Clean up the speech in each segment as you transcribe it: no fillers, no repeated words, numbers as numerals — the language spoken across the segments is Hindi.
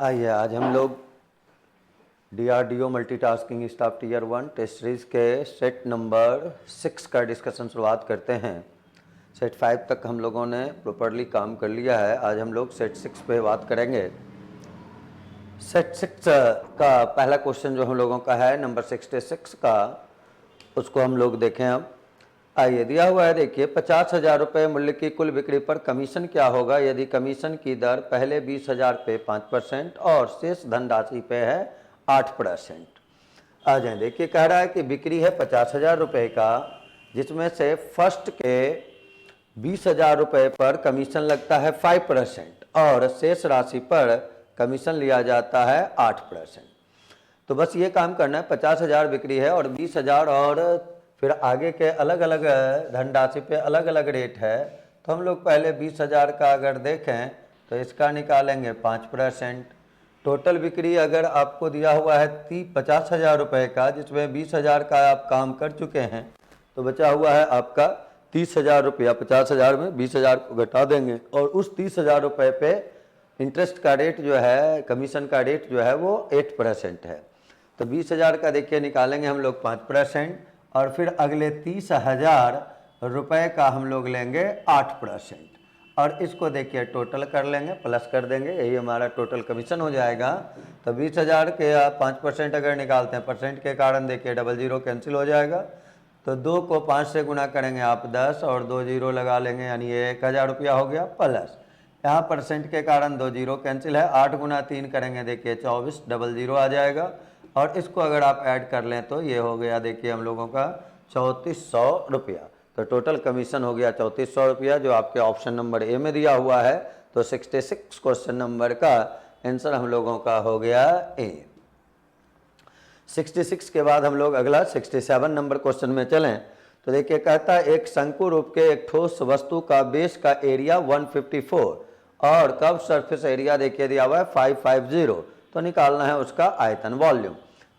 आइए आज हम लोग DRDO multitasking staff tier 1 test series के सेट नंबर 6 का डिस्कशन शुरुआत करते हैं। सेट 5 तक हम लोगों ने प्रॉपरली काम कर लिया है। आज हम लोग सेट 6 पे बात करेंगे। सेट 6 का पहला क्वेश्चन जो हम लोगों का है नंबर 66 का, उसको हम लोग देखें। अब आइए दिया हुआ है, देखिए 50,000 रुपये मूल्य की कुल बिक्री पर कमीशन क्या होगा यदि कमीशन की दर पहले 20,000 पे 5% और शेष धनराशि पे है 8%। आ जाए, देखिए कह रहा है कि बिक्री है 50,000 रुपये का, जिसमें से फर्स्ट के 20,000 रुपये पर कमीशन लगता है 5% और शेष राशि पर कमीशन लिया जाता है 8%। तो बस ये काम करना है। 50,000 बिक्री है और 20,000 और फिर आगे के अलग अलग धनराशि पे अलग अलग रेट है। तो हम लोग पहले 20,000 का अगर देखें तो इसका निकालेंगे 5%। टोटल बिक्री अगर आपको दिया हुआ है 50,000 रुपये का, जिसमें 20,000 का आप काम कर चुके हैं, तो बचा हुआ है आपका 30,000 रुपया। 50,000 में 20,000 को घटा देंगे और उस 30,000 रुपये पे इंटरेस्ट का रेट जो है, कमीशन का रेट जो है वो 8% है। तो 20,000 का देखिए निकालेंगे हम लोग 5% और फिर अगले 30,000 रुपये का हम लोग लेंगे 8% और इसको देखिए टोटल कर लेंगे, प्लस कर देंगे, यही हमारा टोटल कमीशन हो जाएगा। तो 20,000 के 5% अगर निकालते हैं, परसेंट के कारण देखिए 00 कैंसिल हो जाएगा। तो 2 को 5 से गुना करेंगे आप 10 और 2 जीरो लगा लेंगे, यानी ये 1,000 रुपया हो गया। प्लस यहाँ परसेंट के कारण 2 जीरो कैंसिल है, 8 गुना 3 करेंगे देखिए 24, 00 आ जाएगा। और इसको अगर आप ऐड कर लें तो ये हो गया देखिए हम लोगों का 3400 रुपया। तो टोटल कमीशन हो गया 3400 रुपया, जो आपके ऑप्शन नंबर ए में दिया हुआ है। तो 66 क्वेश्चन नंबर का आंसर हम लोगों का हो गया ए। 66 के बाद हम लोग अगला 67 नंबर क्वेश्चन में चलें। तो देखिए कहता है एक शंकु रूप के एक ठोस वस्तु का बेस का एरिया 154 और कर्व सरफेस एरिया देखिए दिया हुआ है 550। तो निकालना है उसका आयतन, वॉल्यूम।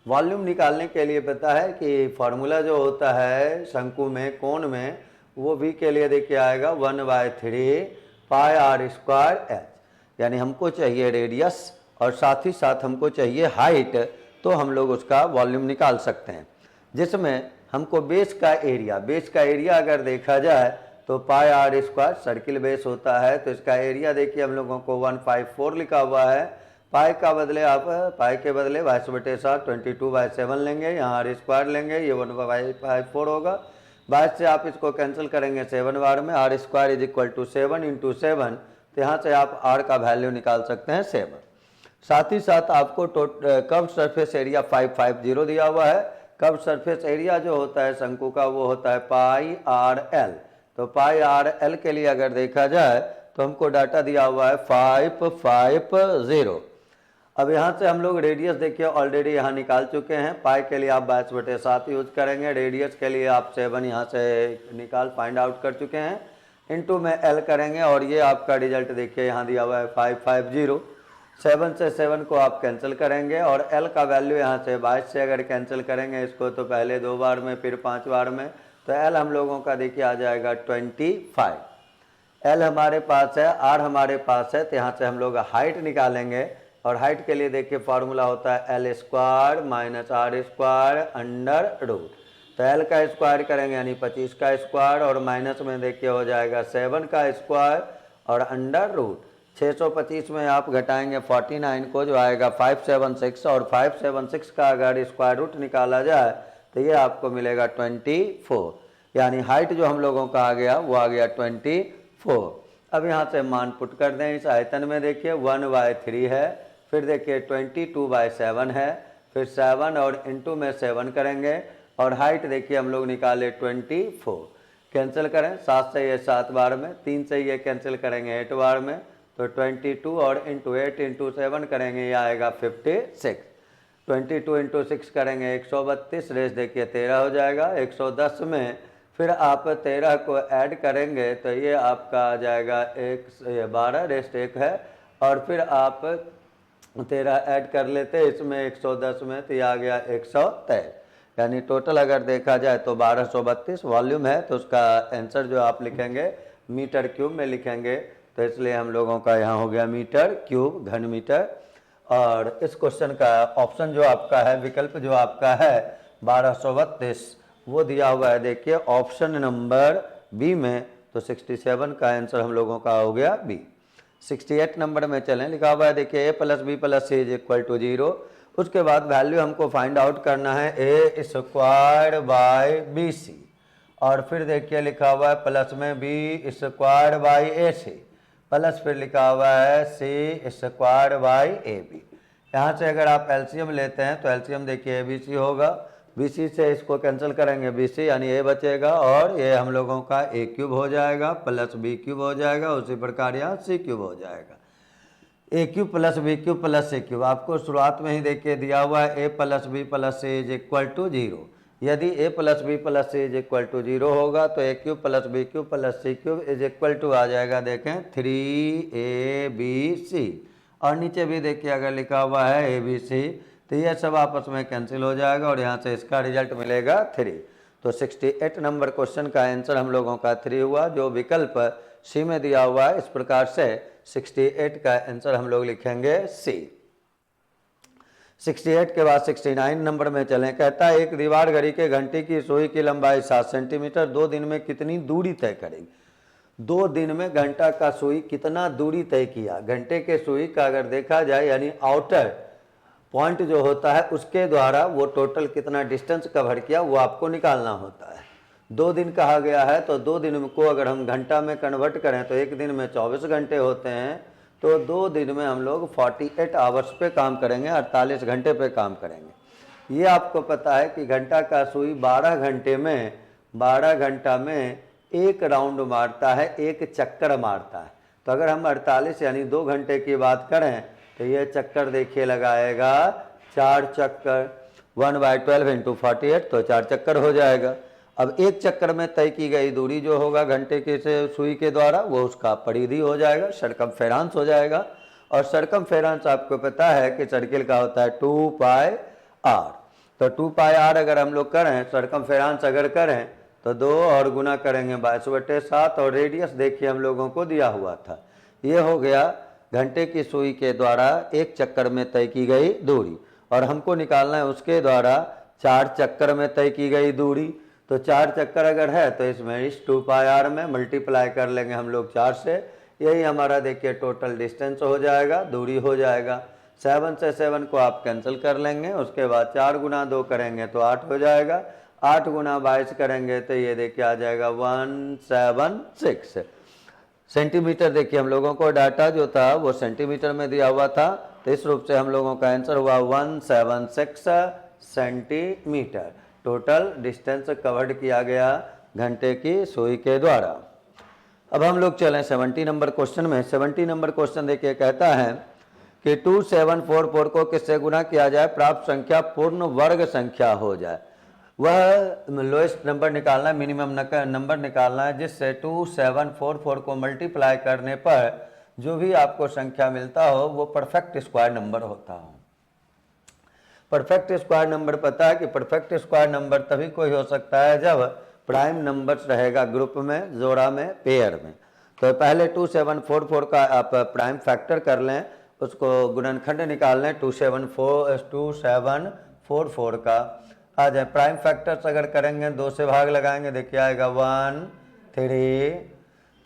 वॉल्यूम निकालने के लिए पता है कि फॉर्मूला जो होता है शंकु में, कोण में, वो भी के लिए देखिए आएगा 1/3 पाई आर स्क्वायर एच। यानी हमको चाहिए रेडियस और साथ ही साथ हमको चाहिए हाइट, तो हम लोग उसका वॉल्यूम निकाल सकते हैं। जिसमें हमको बेस का एरिया अगर देखा जाए तो पाई आर स्क्वायर सर्किल बेस होता है। तो इसका एरिया देखिए हम लोगों को 154 लिखा हुआ है। पाई का बदले आप पाई के बदले 22/7 22/7 लेंगे, यहाँ आर स्क्वायर लेंगे, ये 1/54 होगा। 22 से आप इसको कैंसिल करेंगे 7 बार में, r square is equal to 7 × 7। तो यहाँ से आप आर का वैल्यू निकाल सकते हैं 7। साथ ही साथ आपको कर्व सरफेस एरिया 550 दिया हुआ है। कर्व सरफेस एरिया जो होता है शंकु का वो होता है पाई आर एल। तो पाई आर एल के लिए अगर देखा जाए तो हमको डाटा दिया हुआ है 550। अब यहाँ से हम लोग रेडियस देखिए ऑलरेडी यहाँ निकाल चुके हैं। पाई के लिए आप 22/7 यूज करेंगे, रेडियस के लिए आप 7 यहाँ से फाइंड आउट कर चुके हैं। इनटू में एल करेंगे और ये आपका रिजल्ट देखिए यहाँ दिया हुआ है 550। 7 से 7 को आप कैंसिल करेंगे और एल का वैल्यू यहाँ से 22 से अगर कैंसिल करेंगे इसको तो पहले 2 बार में फिर 5 बार में, तो एल हम लोगों का देखिए आ जाएगा 25। एल हमारे पास है, आर हमारे पास है, तो यहाँ से हम लोग हाइट निकालेंगे और हाइट के लिए देखिए फार्मूला होता है L² - R² अंडर रूट। तो L का स्क्वायर करेंगे यानी 25 का स्क्वायर और माइनस में देखिए हो जाएगा 7 का स्क्वायर और अंडर रूट। 625 में आप घटाएंगे 49 को, जो आएगा 576 और 576 का अगर स्क्वायर रूट निकाला जाए तो ये आपको मिलेगा 24। यानी हाइट जो हम लोगों का आ गया वो आ गया 24। अब यहाँ से मान पुट कर दें इस आयतन में, देखिए 1/3 है, फिर देखिए 22/7 है, फिर 7 और इंटू में 7 करेंगे और हाइट देखिए हम लोग निकाले 24। कैंसिल करें 7 से ये 7 बार में, 3 से ये कैंसिल करेंगे 8 बार में, तो 22 और इंटू 8 इंटू 7 करेंगे, ये आएगा 56। 22 इंटू 6 करेंगे 132, रेस देखिए 13 हो जाएगा। 110 में फिर आप 13 को ऐड करेंगे तो ये आपका आ जाएगा 12, रेस्ट 1 है, और फिर आप 13 ऐड कर लेते इसमें 110 में, तो ये आ गया 123। यानी टोटल अगर देखा जाए तो 1232 वॉल्यूम है। तो उसका आंसर जो आप लिखेंगे मीटर क्यूब में लिखेंगे, तो इसलिए हम लोगों का यहाँ हो गया मीटर क्यूब, घन मीटर। और इस क्वेश्चन का ऑप्शन जो आपका है, विकल्प जो आपका है 1232 वो दिया हुआ है देखिए ऑप्शन नंबर बी में। तो 67 का आंसर हम लोगों का हो गया बी। 68 नंबर में चलें, लिखा हुआ है देखिए A plus B plus C is equal to 0। उसके बाद वैल्यू हमको फाइंड आउट करना है A square by B C, और फिर देखिए लिखा हुआ है प्लस में B square by A C, plus फिर लिखा हुआ है C square by A B. यहाँ से अगर आप एलसीएम लेते हैं तो एलसीएम देखिए ए बी सी होगा, बी सी से इसको कैंसिल करेंगे बी सी यानी ए बचेगा, और ये हम लोगों का ए क्यूब हो जाएगा प्लस बी क्यूब हो जाएगा, उसी प्रकार यहाँ सी क्यूब हो जाएगा। A cube plus B cube plus C cube आपको शुरुआत में ही देखिए दिया हुआ है A plus B plus C is equal to 0। यदि A plus B plus C is equal to 0 होगा तो A cube plus B cube plus C cube is equal to आ जाएगा देखें 3ab, और नीचे भी देखिए अगर लिखा हुआ है ए बी सी तो ये सब आपस में कैंसिल हो जाएगा और यहाँ से इसका रिजल्ट मिलेगा 3। तो 68 नंबर क्वेश्चन का आंसर हम लोगों का 3 हुआ, जो विकल्प सी में दिया हुआ है। इस प्रकार से 68 का आंसर हम लोग लिखेंगे सी। 68 के बाद 69 नंबर में चलें, कहता है एक दीवार घड़ी के घंटे की सुई की लंबाई 7 सेंटीमीटर 2 दिन में कितनी दूरी तय करेगी। 2 दिन में घंटा का सुई कितना दूरी तय किया। घंटे के सुई का अगर देखा जाए यानी आउटर पॉइंट जो होता है उसके द्वारा वो टोटल कितना डिस्टेंस कवर किया वो आपको निकालना होता है। 2 दिन कहा गया है तो 2 दिन को अगर हम घंटा में कन्वर्ट करें तो एक दिन में 24 घंटे होते हैं, तो 2 दिन में हम लोग 48 आवर्स पे काम करेंगे, 48 घंटे पे काम करेंगे। ये आपको पता है कि घंटा का सुई 12 घंटा में एक राउंड मारता है, एक चक्कर मारता है। तो अगर हम 48 यानी 2 घंटे की बात करें तो ये चक्कर देखिए लगाएगा 4 चक्कर, 1/12 इंटू 48 तो 4 चक्कर हो जाएगा। अब एक चक्कर में तय की गई दूरी जो होगा घंटे के से सुई के द्वारा वो उसका परिधि हो जाएगा, सरकमफेरेंस हो जाएगा। और सरकमफेरेंस आपको पता है कि सर्किल का होता है 2πr। तो 2πr अगर हम लोग करें, सरकमफेरेंस अगर करें तो 2 और गुना करेंगे 22/7, और रेडियस देखिए हम लोगों को दिया हुआ था। ये हो गया घंटे की सुई के द्वारा एक चक्कर में तय की गई दूरी, और हमको निकालना है उसके द्वारा 4 चक्कर में तय की गई दूरी। तो 4 चक्कर अगर है तो इसमें इस 2πr में मल्टीप्लाई कर लेंगे हम लोग 4 से, यही हमारा देखिए टोटल डिस्टेंस हो जाएगा, दूरी हो जाएगा। 7 से 7 को आप कैंसिल कर लेंगे, उसके बाद 4 गुना 2 करेंगे तो 8 हो जाएगा, 8 गुना 22 करेंगे तो ये देखिए आ जाएगा 176 सेंटीमीटर। देखिए हम लोगों को डाटा जो था वो सेंटीमीटर में दिया हुआ था, तो इस रूप से हम लोगों का आंसर हुआ 176 सेंटीमीटर। टोटल डिस्टेंस कवर्ड किया गया घंटे की सुई के द्वारा। अब हम लोग चलें 70 नंबर क्वेश्चन में। 70 नंबर क्वेश्चन देखिए कहता है कि 2744 को किससे गुना किया जाए प्राप्त संख्या पूर्ण वर्ग संख्या हो जाए। वह लोएस्ट नंबर निकालना है, मिनिमम नंबर निकालना है, जिससे 2744 को मल्टीप्लाई करने पर जो भी आपको संख्या मिलता हो वो परफेक्ट स्क्वायर नंबर होता हो। परफेक्ट स्क्वायर नंबर पता है कि परफेक्ट स्क्वायर नंबर तभी कोई हो सकता है जब प्राइम नंबर्स रहेगा ग्रुप में, जोड़ा में, पेयर में। तो पहले 2744 का आप प्राइम फैक्टर कर लें, उसको गुणनखंड निकाल लें 2744 का आ जाए। प्राइम फैक्टर्स अगर करेंगे 2 से भाग लगाएंगे, देखिए आएगा 1 3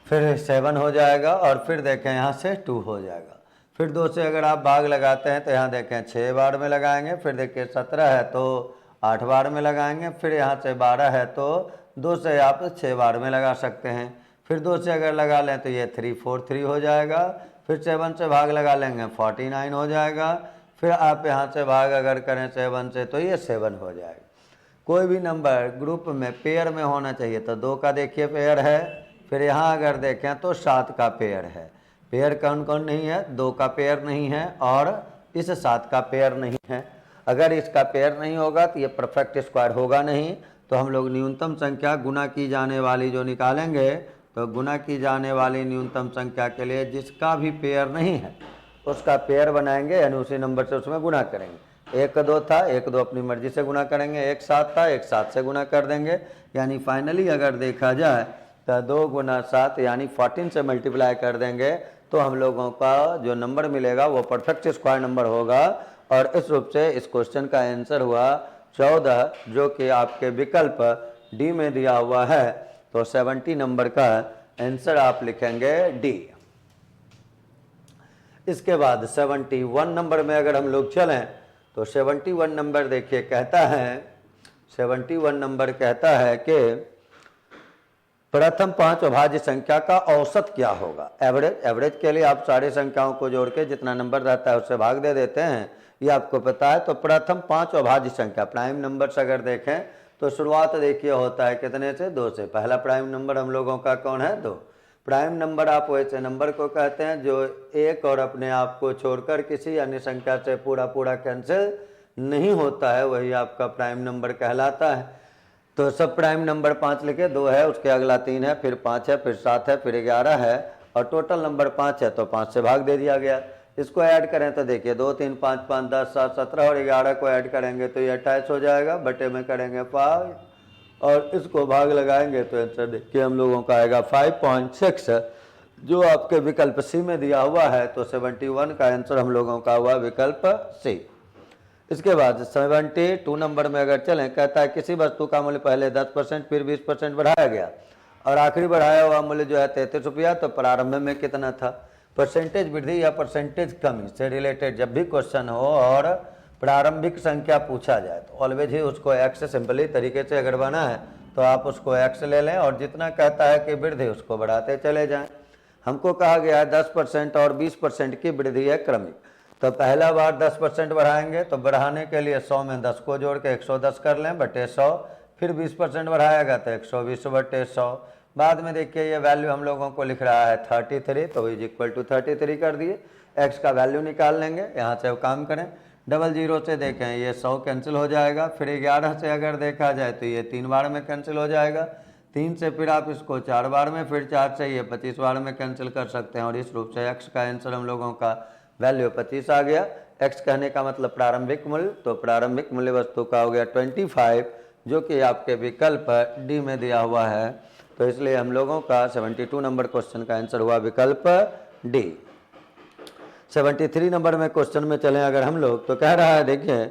फिर 7 हो जाएगा, और फिर देखें यहाँ से 2 हो जाएगा। फिर 2 से अगर आप भाग लगाते हैं तो यहाँ देखें 6 बार में लगाएंगे, फिर देखिए 17 है तो 8 बार में लगाएंगे, फिर यहाँ से 12 है तो 2 से आप 6 बार में लगा सकते हैं। फिर 2 से अगर लगा लें तो ये 343 हो जाएगा, फिर 7 से भाग लगा लेंगे 49 हो जाएगा, फिर आप यहाँ से भाग अगर करें 7 से तो ये 7 हो जाएगा। कोई भी नंबर ग्रुप में पेयर में होना चाहिए, तो 2 का देखिए पेयर है, फिर यहाँ अगर देखें तो 7 का पेयर है। पेयर कौन कौन नहीं है, 2 का पेयर नहीं है और इस 7 का पेयर नहीं है। अगर इसका पेयर नहीं होगा तो ये परफेक्ट स्क्वायर होगा नहीं। तो हम लोग न्यूनतम संख्या गुना की जाने वाली जो निकालेंगे, तो गुना की जाने वाली न्यूनतम संख्या के लिए जिसका भी पेयर नहीं है उसका पेयर बनाएंगे, यानी उसी नंबर से उसमें गुना करेंगे। 1 2 था, 1 2 अपनी मर्जी से गुना करेंगे, 1 7 था, 1 7 से गुना कर देंगे। यानी फाइनली अगर देखा जाए तो 2 गुना 7 यानी 14 से मल्टीप्लाई कर देंगे तो हम लोगों का जो नंबर मिलेगा वो परफेक्ट स्क्वायर नंबर होगा। और इस रूप से इस क्वेश्चन का आंसर हुआ 14, जो कि आपके विकल्प डी में दिया हुआ है। तो 70 नंबर का आंसर आप लिखेंगे डी। इसके बाद 71 नंबर में अगर हम लोग चलें तो 71 नंबर देखिए कहता है, 71 नंबर कहता है कि प्रथम 5 अभाज्य संख्या का औसत क्या होगा। एवरेज के लिए आप सारी संख्याओं को जोड़ के जितना नंबर रहता है उससे भाग दे देते हैं, ये आपको पता है। तो प्रथम 5 अभाज्य संख्या प्राइम नंबर्स अगर देखें तो शुरुआत देखिए होता है कितने से, 2 से। पहला प्राइम नंबर हम लोगों का कौन है, 2। प्राइम नंबर आप वैसे नंबर को कहते हैं जो एक और अपने आप को छोड़कर किसी अन्य संख्या से पूरा कैंसिल नहीं होता है, वही आपका प्राइम नंबर कहलाता है। तो सब प्राइम नंबर 5 लिखे, 2 है, उसके अगला 3 है, फिर 5 है, फिर 7 है, फिर 11 है, और टोटल नंबर 5 है तो 5 से भाग दे दिया गया। इसको ऐड करें तो देखिए 2 3 5 5 10 7 17 और 11 को ऐड करेंगे तो ये 28 हो जाएगा, बटे में करेंगे 5 और इसको भाग लगाएंगे तो आंसर देखिए हम लोगों का आएगा 5.6, जो आपके विकल्प सी में दिया हुआ है। तो 71 का आंसर हम लोगों का हुआ विकल्प सी। इसके बाद 72 नंबर में अगर चलें, कहता है किसी वस्तु का मूल्य पहले 10% फिर 20% बढ़ाया गया और आखिरी बढ़ाया हुआ मूल्य जो है 33 रुपया, तो प्रारंभ में कितना था। परसेंटेज वृद्धि या परसेंटेज कमी से रिलेटेड जब भी क्वेश्चन हो और प्रारंभिक संख्या पूछा जाए तो ऑलवेज ही उसको एक्स से सिंपली तरीके से अगर बना है तो आप उसको एक्स ले लें और जितना कहता है कि वृद्धि उसको बढ़ाते चले जाएं। हमको कहा गया है 10% और 20% की वृद्धि है क्रमिक, तो पहला बार 10% बढ़ाएंगे तो बढ़ाने के लिए 100 में 10 को जोड़ के 110 कर लें बटे 100, फिर 20% बढ़ाएगा तो 120 बटे 100। बाद में देखिए ये वैल्यू हम लोगों को लिख रहा है 33, तो इज इक्वल टू 33 कर दिए। एक्स का वैल्यू निकाल लेंगे, यहाँ से वो काम करें। 00 से देखें ये 100 कैंसिल हो जाएगा, फिर 11 से अगर देखा जाए तो ये 3 बार में कैंसिल हो जाएगा, 3 से फिर आप इसको 4 बार में, फिर 4 से ये 25 बार में कैंसिल कर सकते हैं। और इस रूप से एक्स का आंसर हम लोगों का वैल्यू 25 आ गया। एक्स कहने का मतलब प्रारंभिक मूल्य, तो प्रारंभिक मूल्य वस्तु का हो गया 25, जो कि आपके विकल्प डी में दिया हुआ है। तो इसलिए हम लोगों का 72 नंबर क्वेश्चन का आंसर हुआ विकल्प डी। 73 नंबर में क्वेश्चन में चलें अगर हम लोग, तो कह रहा है देखिए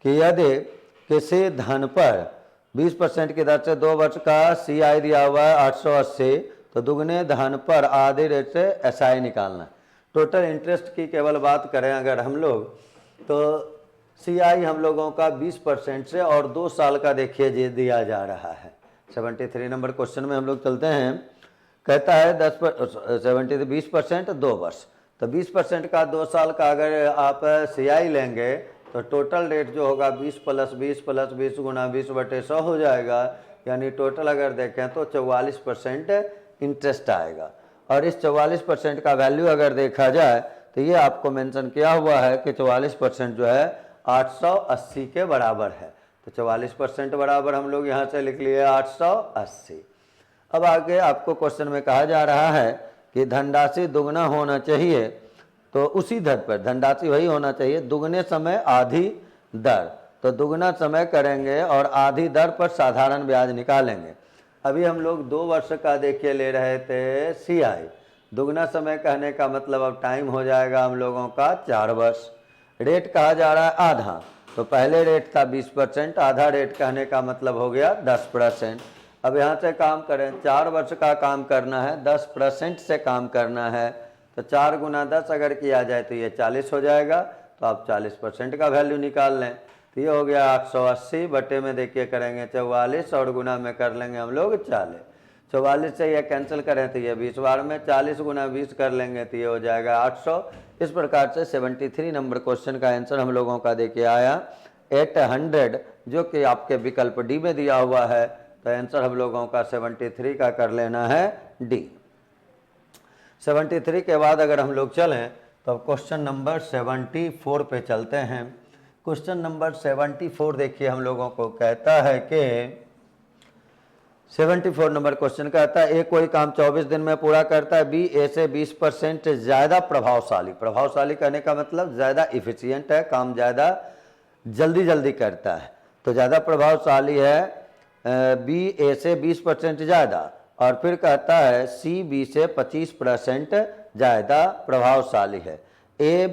कि यदि किसी धन पर 20% की दर से 2 वर्ष का CI दिया हुआ है 880, तो दुगने धन पर आधे रेट से SI निकालना। टोटल इंटरेस्ट की केवल बात करें अगर हम लोग, तो CI हम लोगों का 20% से और 2 साल का देखिए दिया जा रहा है। 73 नंबर क्वेश्चन में हम लोग चलते हैं, कहता है 20% 2 वर्ष, तो 20% का 2 साल का अगर आप CI लेंगे तो टोटल रेट जो होगा 20 + 20 + 20 गुना 20 बटे 100 हो जाएगा, यानी टोटल अगर देखें तो 44% इंटरेस्ट आएगा। और इस 44% का वैल्यू अगर देखा जाए तो ये आपको मेंशन किया हुआ है कि 44% जो है 880 के बराबर है। तो 44% बराबर हम लोग यहाँ से लिख लिए 880। अब आगे आपको क्वेश्चन में कहा जा रहा है कि धनराशि दुगना होना चाहिए, तो उसी दर पर धनराशि वही होना चाहिए, दुगने समय आधी दर। तो दुगना समय करेंगे और आधी दर पर साधारण ब्याज निकालेंगे। अभी हम लोग 2 वर्ष का देखिए ले रहे थे CI, दुगना समय कहने का मतलब अब टाइम हो जाएगा हम लोगों का 4 वर्ष। रेट कहा जा रहा है आधा, तो पहले रेट था 20%, आधा रेट कहने का मतलब हो गया 10%। अब यहाँ से काम करें, 4 वर्ष का काम करना है, 10% से काम करना है, तो 4 गुना 10 अगर किया जाए तो ये 40 हो जाएगा, तो आप 40% का वैल्यू निकाल लें। तो ये हो गया 880 बटे में देखिए करेंगे 44 और गुना में कर लेंगे हम लोग 40। 44 से ये कैंसिल करें तो ये 20 बार में, 40 गुना 20 कर लेंगे तो ये हो जाएगा 800। इस प्रकार से 73 नंबर क्वेश्चन का आंसर हम लोगों का देखिए आया 800, जो कि आपके विकल्प डी में दिया हुआ है। तो आंसर हम लोगों का 73 का कर लेना है डी। 73 के बाद अगर हम लोग चलें तो क्वेश्चन नंबर 74 पे चलते हैं। क्वेश्चन नंबर 74 देखिए हम लोगों को कहता है कि 74 नंबर क्वेश्चन कहता है ए कोई काम 24 दिन में पूरा करता है, बी ए से 20% ज़्यादा प्रभावशाली। प्रभावशाली कहने का मतलब ज़्यादा इफिशियंट है, काम ज़्यादा जल्दी करता है, तो ज़्यादा प्रभावशाली है बी ए से 20% ज़्यादा। और फिर कहता है सी बी से 25% ज़्यादा प्रभावशाली है। ए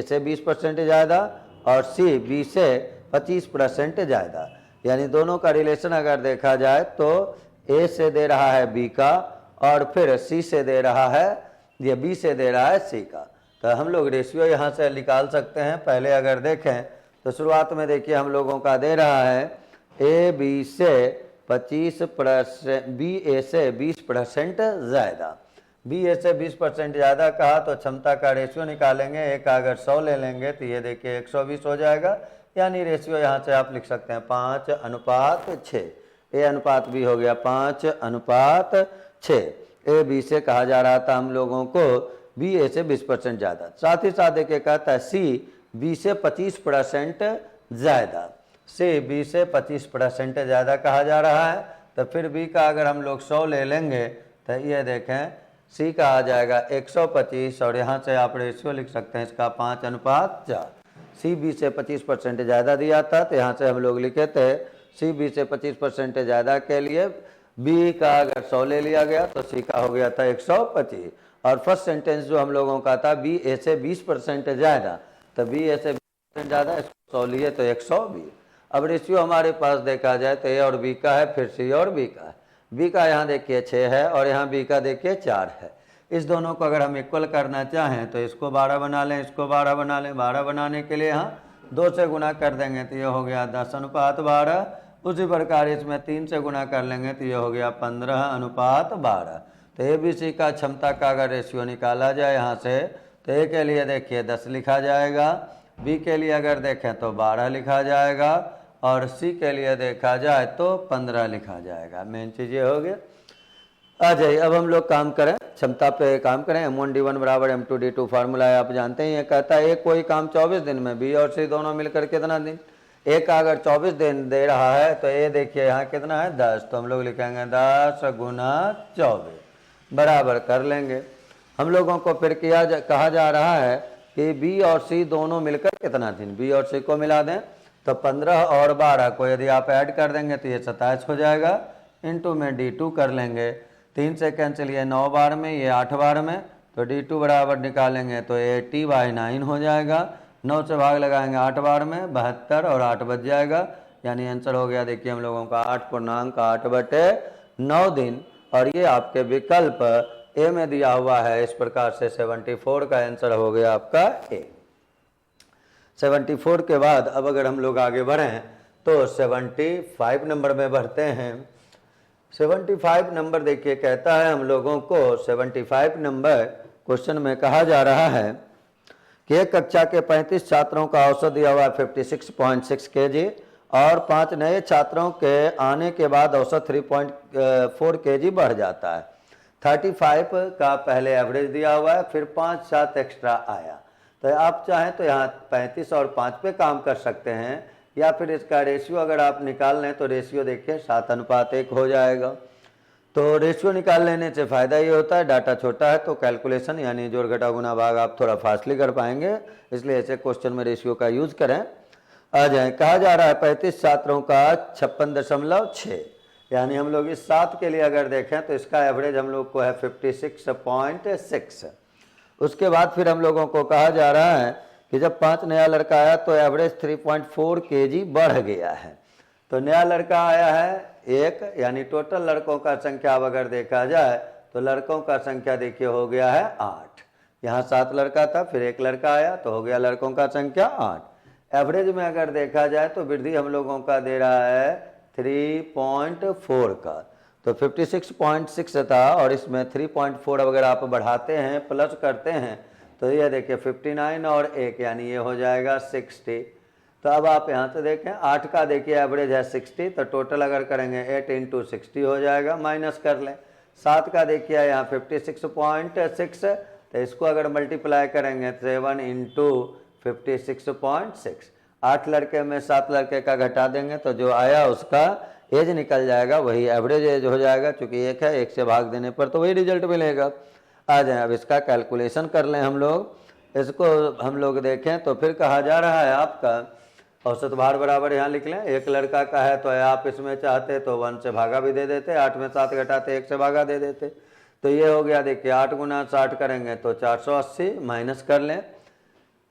से 20% ज़्यादा और सी बी से 25% ज़्यादा। यानी दोनों का रिलेशन अगर देखा जाए तो ए से दे रहा है बी का और फिर सी से दे रहा है, ये बी से दे रहा है सी का। तो हम लोग रेशियो यहाँ से निकाल सकते हैं। पहले अगर देखें तो शुरुआत में देखिए हम लोगों का दे रहा है ए बी से 25%, बी ए से 20% ज़्यादा। बी ए से 20% ज़्यादा कहा तो क्षमता का रेशियो निकालेंगे। ए का अगर 100 ले लेंगे तो ये देखिए 120 हो जाएगा। यानी रेशियो यहाँ से आप लिख सकते हैं 5:6। ए अनुपात बी हो गया 5:6। ए बी से कहा जा रहा था हम लोगों को बी ए से 20% ज़्यादा। साथ ही साथ देखिए कहता है सी बी से 25% ज़्यादा। सी बी से 25% ज़्यादा कहा जा रहा है। तो फिर बी का अगर हम लोग 100 ले लेंगे तो ये देखें सी का आ जाएगा 125 और यहाँ से आप रेशियो लिख सकते हैं इसका 5:4। सी बी से 25% ज़्यादा दिया था तो यहाँ से हम लोग लिखे थे सी बी से 25% ज़्यादा के लिए बी का अगर 100 ले लिया गया तो सी का हो गया था 125। और फर्स्ट सेंटेंस जो हम लोगों का था बी ए से 20% ज़्यादा, तो बी ए से 20% ज़्यादा, इसको 100 लिए तो 120। अब रेशियो हमारे पास देखा जाए तो ए और बी का है, फिर सी और बी का है। बी का यहाँ देखिए 6 है और यहाँ बी का देखिए 4 है। इस दोनों को अगर हम इक्वल करना चाहें तो इसको 12 बना लें, इसको 12 बना लें। 12 बनाने के लिए यहाँ 2 से गुना कर देंगे तो ये हो गया 10:12। उसी प्रकार इसमें 3 से गुना कर लेंगे तो ये हो गया 15:12। तो ए बी सी का क्षमता का अगर रेशियो निकाला जाए यहाँ से तो ए के लिए देखिए 10 लिखा जाएगा, बी के लिए अगर देखें तो 12 लिखा जाएगा और सी के लिए देखा जाए तो 15 लिखा जाएगा। मेन चीज़ ये हो गया। आ जाइए अब हम लोग काम करें, क्षमता पे काम करें। M1D1 बराबर M2D2 फार्मूला है, आप जानते हैं। ये कहता है एक कोई काम 24 दिन में, बी और सी दोनों मिलकर कितना दिन, ए का अगर 24 दिन दे रहा है तो ए देखिए यहाँ कितना है 10, तो हम लोग लिखेंगे 10 × 24 बराबर कर लेंगे। हम लोगों को फिर कहा जा रहा है कि बी और सी दोनों मिलकर कितना दिन, बी और सी को मिला दें तो 15 और 12 को यदि आप ऐड कर देंगे तो ये 27 हो जाएगा। इंटू में D2 कर लेंगे, 3 से कैंसिल, ये 9 बार में, ये 8 बार में, तो D2 बराबर निकालेंगे तो 80/9 हो जाएगा। 9 से भाग लगाएंगे 8 बार में, 72 और 8 बच जाएगा। यानी आंसर हो गया देखिए हम लोगों का 8:8/9 दिन। और ये आपके विकल्प ए में दिया हुआ है। इस प्रकार से 74 का आंसर हो गया आपका ए। 74 के बाद अब अगर हम लोग आगे बढ़ें तो 75 नंबर में बढ़ते हैं। 75 नंबर देखिए कहता है हम लोगों को 75 नंबर क्वेश्चन में कहा जा रहा है कि एक कक्षा के 35 छात्रों का औसत दिया हुआ 56.6 kg और 5 नए छात्रों के आने के बाद औसत 3.4 kg बढ़ जाता है। 35 का पहले एवरेज दिया हुआ है, फिर 5-7 एक्स्ट्रा आया। तो आप चाहें तो यहाँ 35 और 5 पे काम कर सकते हैं, या फिर इसका रेशियो अगर आप निकाल लें तो रेशियो देखिए 7:1 हो जाएगा। तो रेशियो निकाल लेने से फ़ायदा ये होता है, डाटा छोटा है तो कैलकुलेशन यानी जोड़ घटा गुना भाग आप थोड़ा फास्टली कर पाएंगे, इसलिए ऐसे क्वेश्चन में रेशियो का यूज़ करें। आ जाए, कहा जा रहा है 35 छात्रों का 56.6, यानी हम लोग इस 7 के लिए अगर देखें तो इसका एवरेज हम लोग को है 56.6। उसके बाद फिर हम लोगों को कहा जा रहा है कि जब 5 नया लड़का आया तो एवरेज 3.4 kg बढ़ गया है। तो नया लड़का आया है 1, यानी टोटल लड़कों का संख्या अब अगर देखा जाए तो लड़कों का संख्या देखिए हो गया है 8। यहाँ 7 लड़का था, फिर 1 लड़का आया तो हो गया लड़कों का संख्या 8। एवरेज में अगर देखा जाए तो वृद्धि हम लोगों का दे रहा है 3.4 का, तो 56.6 था और इसमें 3.4 अगर आप बढ़ाते हैं प्लस करते हैं तो ये देखिए 59 और 1 यानी ये हो जाएगा 60। तो अब आप यहाँ से देखें 8 का देखिए एवरेज है 60, तो टोटल अगर करेंगे 8 × 60 हो जाएगा, माइनस कर लें। 7 का देखिए यहाँ 56.6, तो इसको अगर मल्टीप्लाई करेंगे 7 × 56.6, 8 लड़के में 7 लड़के का घटा देंगे तो जो आया उसका एज निकल जाएगा, वही एवरेज एज हो जाएगा। चूँकि 1 है, 1 से भाग देने पर तो वही रिजल्ट मिलेगा। आ जाए अब इसका कैलकुलेशन कर लें हम लोग। इसको हम लोग देखें तो फिर कहा जा रहा है आपका औसत भार बराबर यहाँ लिख लें। 1 लड़का का है तो आप इसमें चाहते तो 1 से भागा भी दे देते, 8 में 7 घटाते 1 से भागा दे देते। तो ये हो गया, देखिए 8 गुना 60 करेंगे तो 480, माइनस कर लें।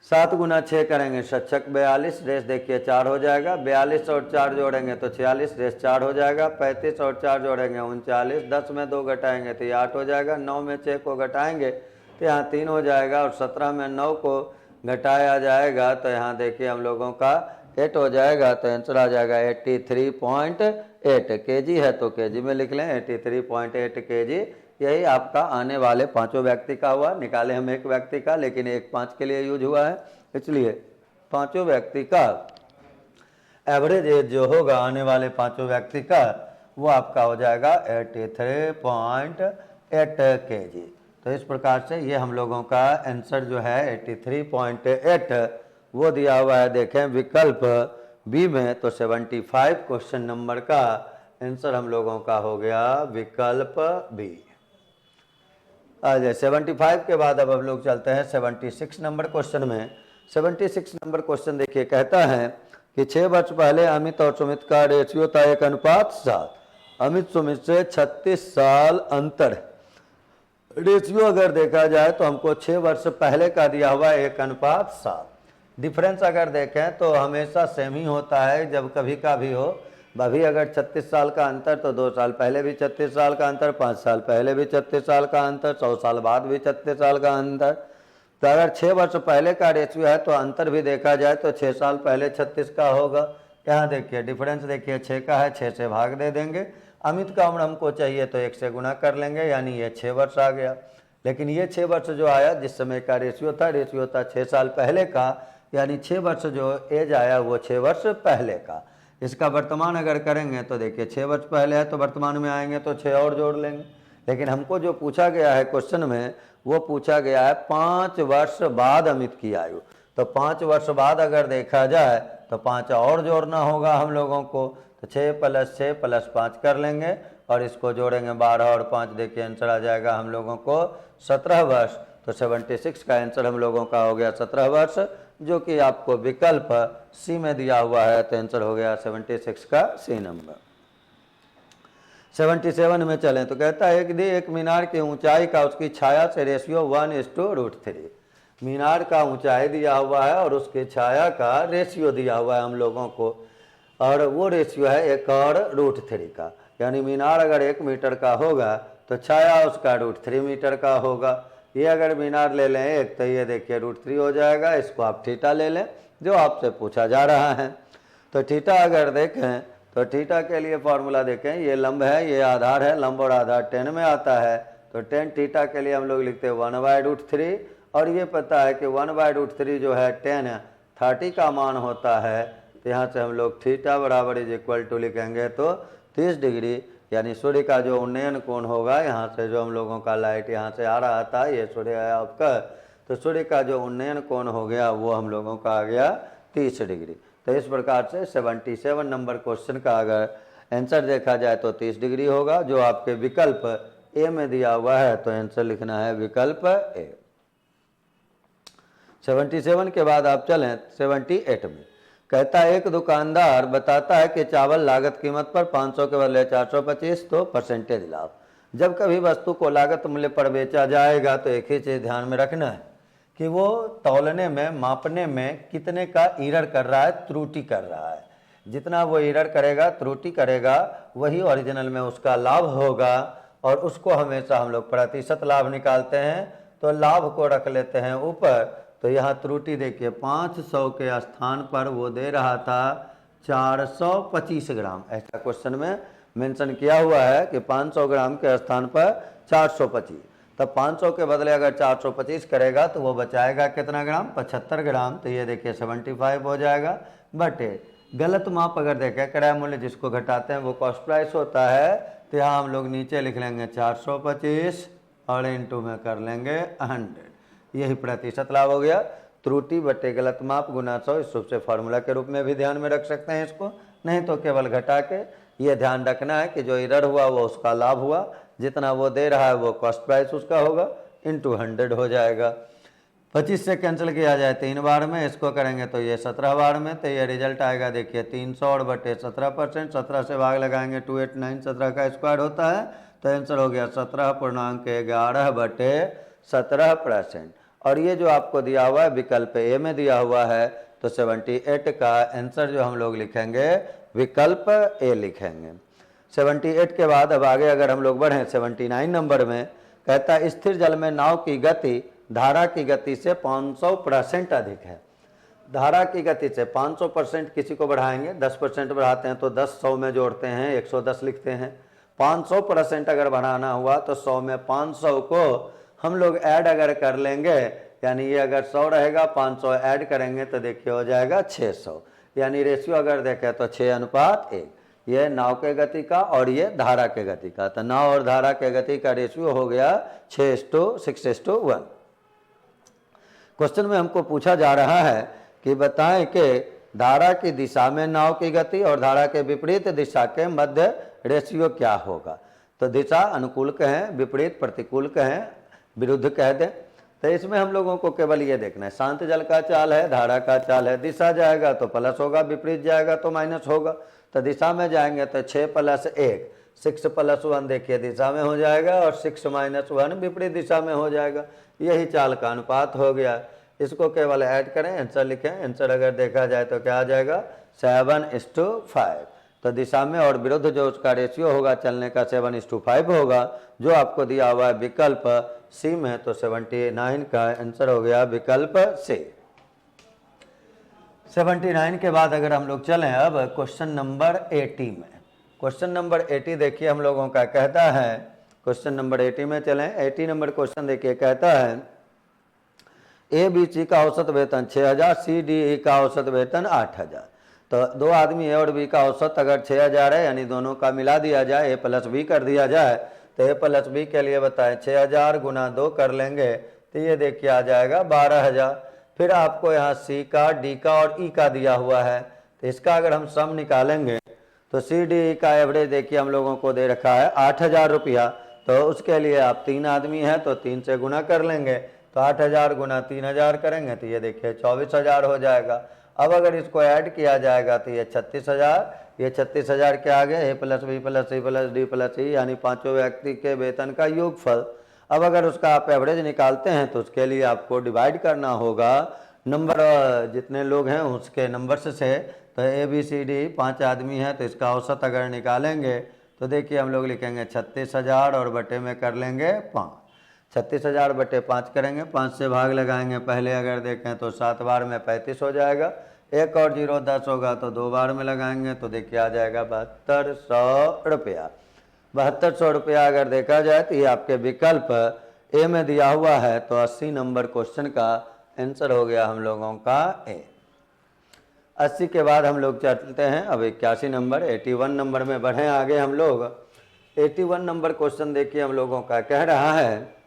7 गुना 6 करेंगे 7 42, रेस देखिए 4 हो जाएगा। 42 और 4 जोड़ेंगे तो 46, रेस 4 हो जाएगा। 35 और 4 जोड़ेंगे 39, 10 में 2 घटाएंगे तो ये 8 हो जाएगा। 9 में 6 को घटाएंगे तो यहाँ 3 हो जाएगा, और 17 में 9 को घटाया जाएगा तो यहाँ देखिए हम लोगों का 8 हो जाएगा। तो आंसर आ जाएगा 83.8 केजी है तो केजी में लिख लें 83.8 केजी। यही आपका आने वाले 5 व्यक्ति का हुआ। निकाले हम एक व्यक्ति का, लेकिन एक 5 के लिए यूज हुआ है, इसलिए 5 व्यक्ति का एवरेज एज जो होगा आने वाले 5 व्यक्ति का वो आपका हो जाएगा 83.8 केजी। तो इस प्रकार से ये हम लोगों का आंसर जो है 83.8 वो दिया हुआ है। देखें विकल्प बी में, तो 75 क्वेश्चन नंबर का आंसर हम लोगों का हो गया विकल्प बी। आ जाए 75 के बाद अब हम लोग चलते हैं 76 नंबर क्वेश्चन में। 76 नंबर क्वेश्चन देखिए, कहता है कि 6 वर्ष पहले अमित और सुमित का रेशियो था 1:7। अमित सुमित से 36 साल अंतर। रेशियो अगर देखा जाए तो हमको 6 वर्ष पहले का दिया हुआ 1:7। डिफरेंस अगर देखें तो हमेशा सेम ही होता है जब कभी का भी हो। अभी अगर 36 साल का अंतर तो 2 साल पहले भी 36 साल का अंतर, 5 साल पहले भी 36 साल का अंतर, 100 साल बाद भी 36 साल का अंतर। तो अगर 6 वर्ष पहले का रेशियो है तो अंतर भी देखा जाए तो 6 साल पहले 36 का होगा। यहाँ देखिए डिफरेंस देखिए 6 का है, 6 से भाग दे देंगे। अमित का उम्र हमको चाहिए तो 1 से गुना कर लेंगे, यानी ये 6 वर्ष आ गया। लेकिन ये 6 वर्ष जो आया जिस समय का रेशियो था 6 साल पहले का, यानी 6 वर्ष जो एज आया वो 6 वर्ष पहले का। इसका वर्तमान अगर करेंगे तो देखिए 6 वर्ष पहले है तो वर्तमान में आएंगे तो 6 और जोड़ लेंगे। लेकिन हमको जो पूछा गया है क्वेश्चन में वो पूछा गया है 5 वर्ष बाद अमित की आयु। तो 5 वर्ष बाद अगर देखा जाए तो 5 और जोड़ना होगा हम लोगों को। तो 6 + 6 + 5 कर लेंगे और इसको जोड़ेंगे 12 और 5, देखिए आंसर आ जाएगा हम लोगों को 17 वर्ष। तो 76 का आंसर हम लोगों का हो गया 17 वर्ष, जो कि आपको विकल्प सी में दिया हुआ है। तो आंसर हो गया 76 का सी नंबर। 77 में चलें तो कहता है कि एक मीनार की ऊंचाई का उसकी छाया से रेशियो 1:√3। मीनार का ऊंचाई दिया हुआ है और उसकी छाया का रेशियो दिया हुआ है हम लोगों को, और वो रेशियो है 1 और √3 का। यानी मीनार अगर 1 मीटर का होगा तो छाया उसका √3 मीटर का होगा। ये अगर मीनार ले लें 1 तो ये देखिए √3 हो जाएगा। इसको आप थीटा ले लें जो आपसे पूछा जा रहा है। तो थीटा अगर देखें तो थीटा के लिए फॉर्मूला देखें, ये लंब है ये आधार है, लंब और आधार 10 में आता है। तो 10 थीटा के लिए हम लोग लिखते हैं 1/√3, और ये पता है कि 1/√3 जो है 10 30 का मान होता है। तो यहाँ से हम लोग थीटा बराबर = लिखेंगे तो 30 डिग्री, यानी सूर्य का जो उन्नयन कोण होगा, यहाँ से जो हम लोगों का लाइट यहाँ से आ रहा था ये सूर्य है आपका, तो सूर्य का जो उन्नयन कोण हो गया वो हम लोगों का आ गया 30 डिग्री। तो इस प्रकार से 77 नंबर क्वेश्चन का अगर आंसर देखा जाए तो 30 डिग्री होगा, जो आपके विकल्प ए में दिया हुआ है। तो आंसर लिखना है विकल्प ए। 77 के बाद आप चलें 78 में। कहता है एक दुकानदार बताता है कि चावल लागत कीमत पर 500 के बदले 425, तो परसेंटेज लाभ। जब कभी वस्तु को लागत मूल्य पर बेचा जाएगा तो एक ही चीज़ ध्यान में रखना है कि वो तौलने में मापने में कितने का एरर कर रहा है, त्रुटि कर रहा है। जितना वो एरर करेगा त्रुटि करेगा वही ओरिजिनल में उसका लाभ होगा, और उसको हमेशा हम लोग प्रतिशत लाभ निकालते हैं। तो लाभ को रख लेते हैं ऊपर। तो यहाँ त्रुटि देखिए 500 के स्थान पर वो दे रहा था 425 ग्राम। ऐसा क्वेश्चन में मेंशन किया हुआ है कि 500 ग्राम के स्थान पर 425। तब 500 के बदले अगर 425 करेगा तो वो बचाएगा कितना ग्राम, 75 ग्राम। तो ये देखिए 75 हो जाएगा। बट गलत माप अगर देखें क्रय मूल्य जिसको घटाते हैं वो कॉस्ट प्राइस होता है। तो यहाँ हम लोग नीचे लिख लेंगे 425 और इंटू में कर लेंगे 100। यही प्रतिशत लाभ हो गया। त्रुटि बटे गलत माप गुना 100, इस रूप से फार्मूला के रूप में भी ध्यान में रख सकते हैं इसको, नहीं तो केवल घटा के ये ध्यान रखना है कि जो एरर हुआ वो उसका लाभ हुआ, जितना वो दे रहा है वो कॉस्ट प्राइस उसका होगा, इंटू 100 हो जाएगा। 25 से कैंसिल किया जाए 3 बार में, इसको करेंगे तो ये 17 बार में। तो ये रिजल्ट आएगा देखिए 300 और बटे 17%। 17 से भाग लगाएंगे 289, 17 का स्क्वायर होता है तो आंसर हो गया 17.11/17%। और ये जो आपको दिया हुआ है विकल्प ए में दिया हुआ है, तो 78 का आंसर जो हम लोग लिखेंगे विकल्प ए लिखेंगे। 78 के बाद अब आगे अगर हम लोग बढ़ें 79 नंबर में, कहता है स्थिर जल में नाव की गति धारा की गति से 500% अधिक है। धारा की गति से 500% किसी को बढ़ाएंगे, 10% बढ़ाते हैं तो 10 100 में जोड़ते हैं 110 लिखते हैं। 500% अगर बढ़ाना हुआ तो 100 में 500 को हम लोग ऐड अगर कर लेंगे, यानी ये अगर 100 रहेगा 500 ऐड करेंगे तो देखिए हो जाएगा 600। यानी रेशियो अगर देखें तो 6:1। ये नाव के गति का और ये धारा के गति का, तो नाव और धारा के गति का रेशियो हो गया 6:6:1। क्वेश्चन में हमको पूछा जा रहा है कि बताएं कि धारा की दिशा में नाव की गति और धारा के विपरीत दिशा के मध्य रेशियो क्या होगा। तो दिशा अनुकूल कहें, विपरीत प्रतिकूल कहें, विरुद्ध कह दें। तो इसमें हम लोगों को केवल ये देखना है, शांत जल का चाल है, धारा का चाल है, दिशा जाएगा तो प्लस होगा, विपरीत जाएगा तो माइनस होगा। तो दिशा में जाएंगे तो 6 + 1 6 + 1 देखिए दिशा में हो जाएगा और 6 - 1 विपरीत दिशा में हो जाएगा। यही चाल का अनुपात हो गया। इसको केवल ऐड करें, आंसर लिखें। आंसर अगर देखा जाए तो क्या आ जाएगा 7:5। तो दिशा में और विरुद्ध जो उसका रेशियो होगा चलने का 7:5 होगा, जो आपको दिया हुआ है विकल्प सी में। तो 79 का आंसर हो गया विकल्प सी। 79 के बाद अगर हम लोग चलें अब क्वेश्चन नंबर 80 में। क्वेश्चन नंबर 80 देखिए हम लोगों का कहता है, क्वेश्चन नंबर 80 में चलें। 80 नंबर क्वेश्चन देखिए कहता है ए बी सी का औसत वेतन 6000, सी डी ई का औसत वेतन 8000। तो दो आदमी ए और बी का औसत अगर 6000 है, यानी दोनों का मिला दिया जाए, ए प्लस बी कर दिया जाए, तो ए प्लस बी के लिए बताएं 6000 × 2 कर लेंगे तो ये देखिए आ जाएगा 12000। फिर आपको यहाँ सी का, डी का और ई का दिया हुआ है, तो इसका अगर हम सम निकालेंगे तो सी डी ई का एवरेज देखिए हम लोगों को दे रखा है 8000 रुपया। तो उसके लिए आप 3 आदमी हैं तो 3 से गुना कर लेंगे, तो 8000 × 3000 करेंगे तो ये देखिए 24000 हो जाएगा। अब अगर इसको ऐड किया जाएगा तो ये 36000, ये 36000 के आगे A plus B plus C plus D plus E, यानी पांचों व्यक्ति के वेतन का योगफल। अब अगर उसका आप एवरेज निकालते हैं तो उसके लिए आपको डिवाइड करना होगा नंबर, जितने लोग हैं उसके नंबर्स से। तो ए बी सी डी 5 आदमी हैं तो इसका औसत अगर निकालेंगे तो देखिए हम लोग लिखेंगे 36000 और बटे में कर लेंगे 5। 36000 बटे 5 करेंगे, 5 से भाग लगाएंगे पहले अगर देखें तो 7 बार में 35 हो जाएगा। एक और 0 10 होगा तो 2 बार में लगाएंगे तो देखिए आ जाएगा 7200 रुपया। 7200 रुपया अगर देखा जाए तो ये आपके विकल्प ए में दिया हुआ है। तो 80 नंबर क्वेश्चन का आंसर हो गया हम लोगों का ए। 80 के बाद हम लोग चलते हैं अब 81 नंबर, 81 नंबर में बढ़े आगे हम लोग। 81 नंबर क्वेश्चन देखिए हम लोगों का कह रहा है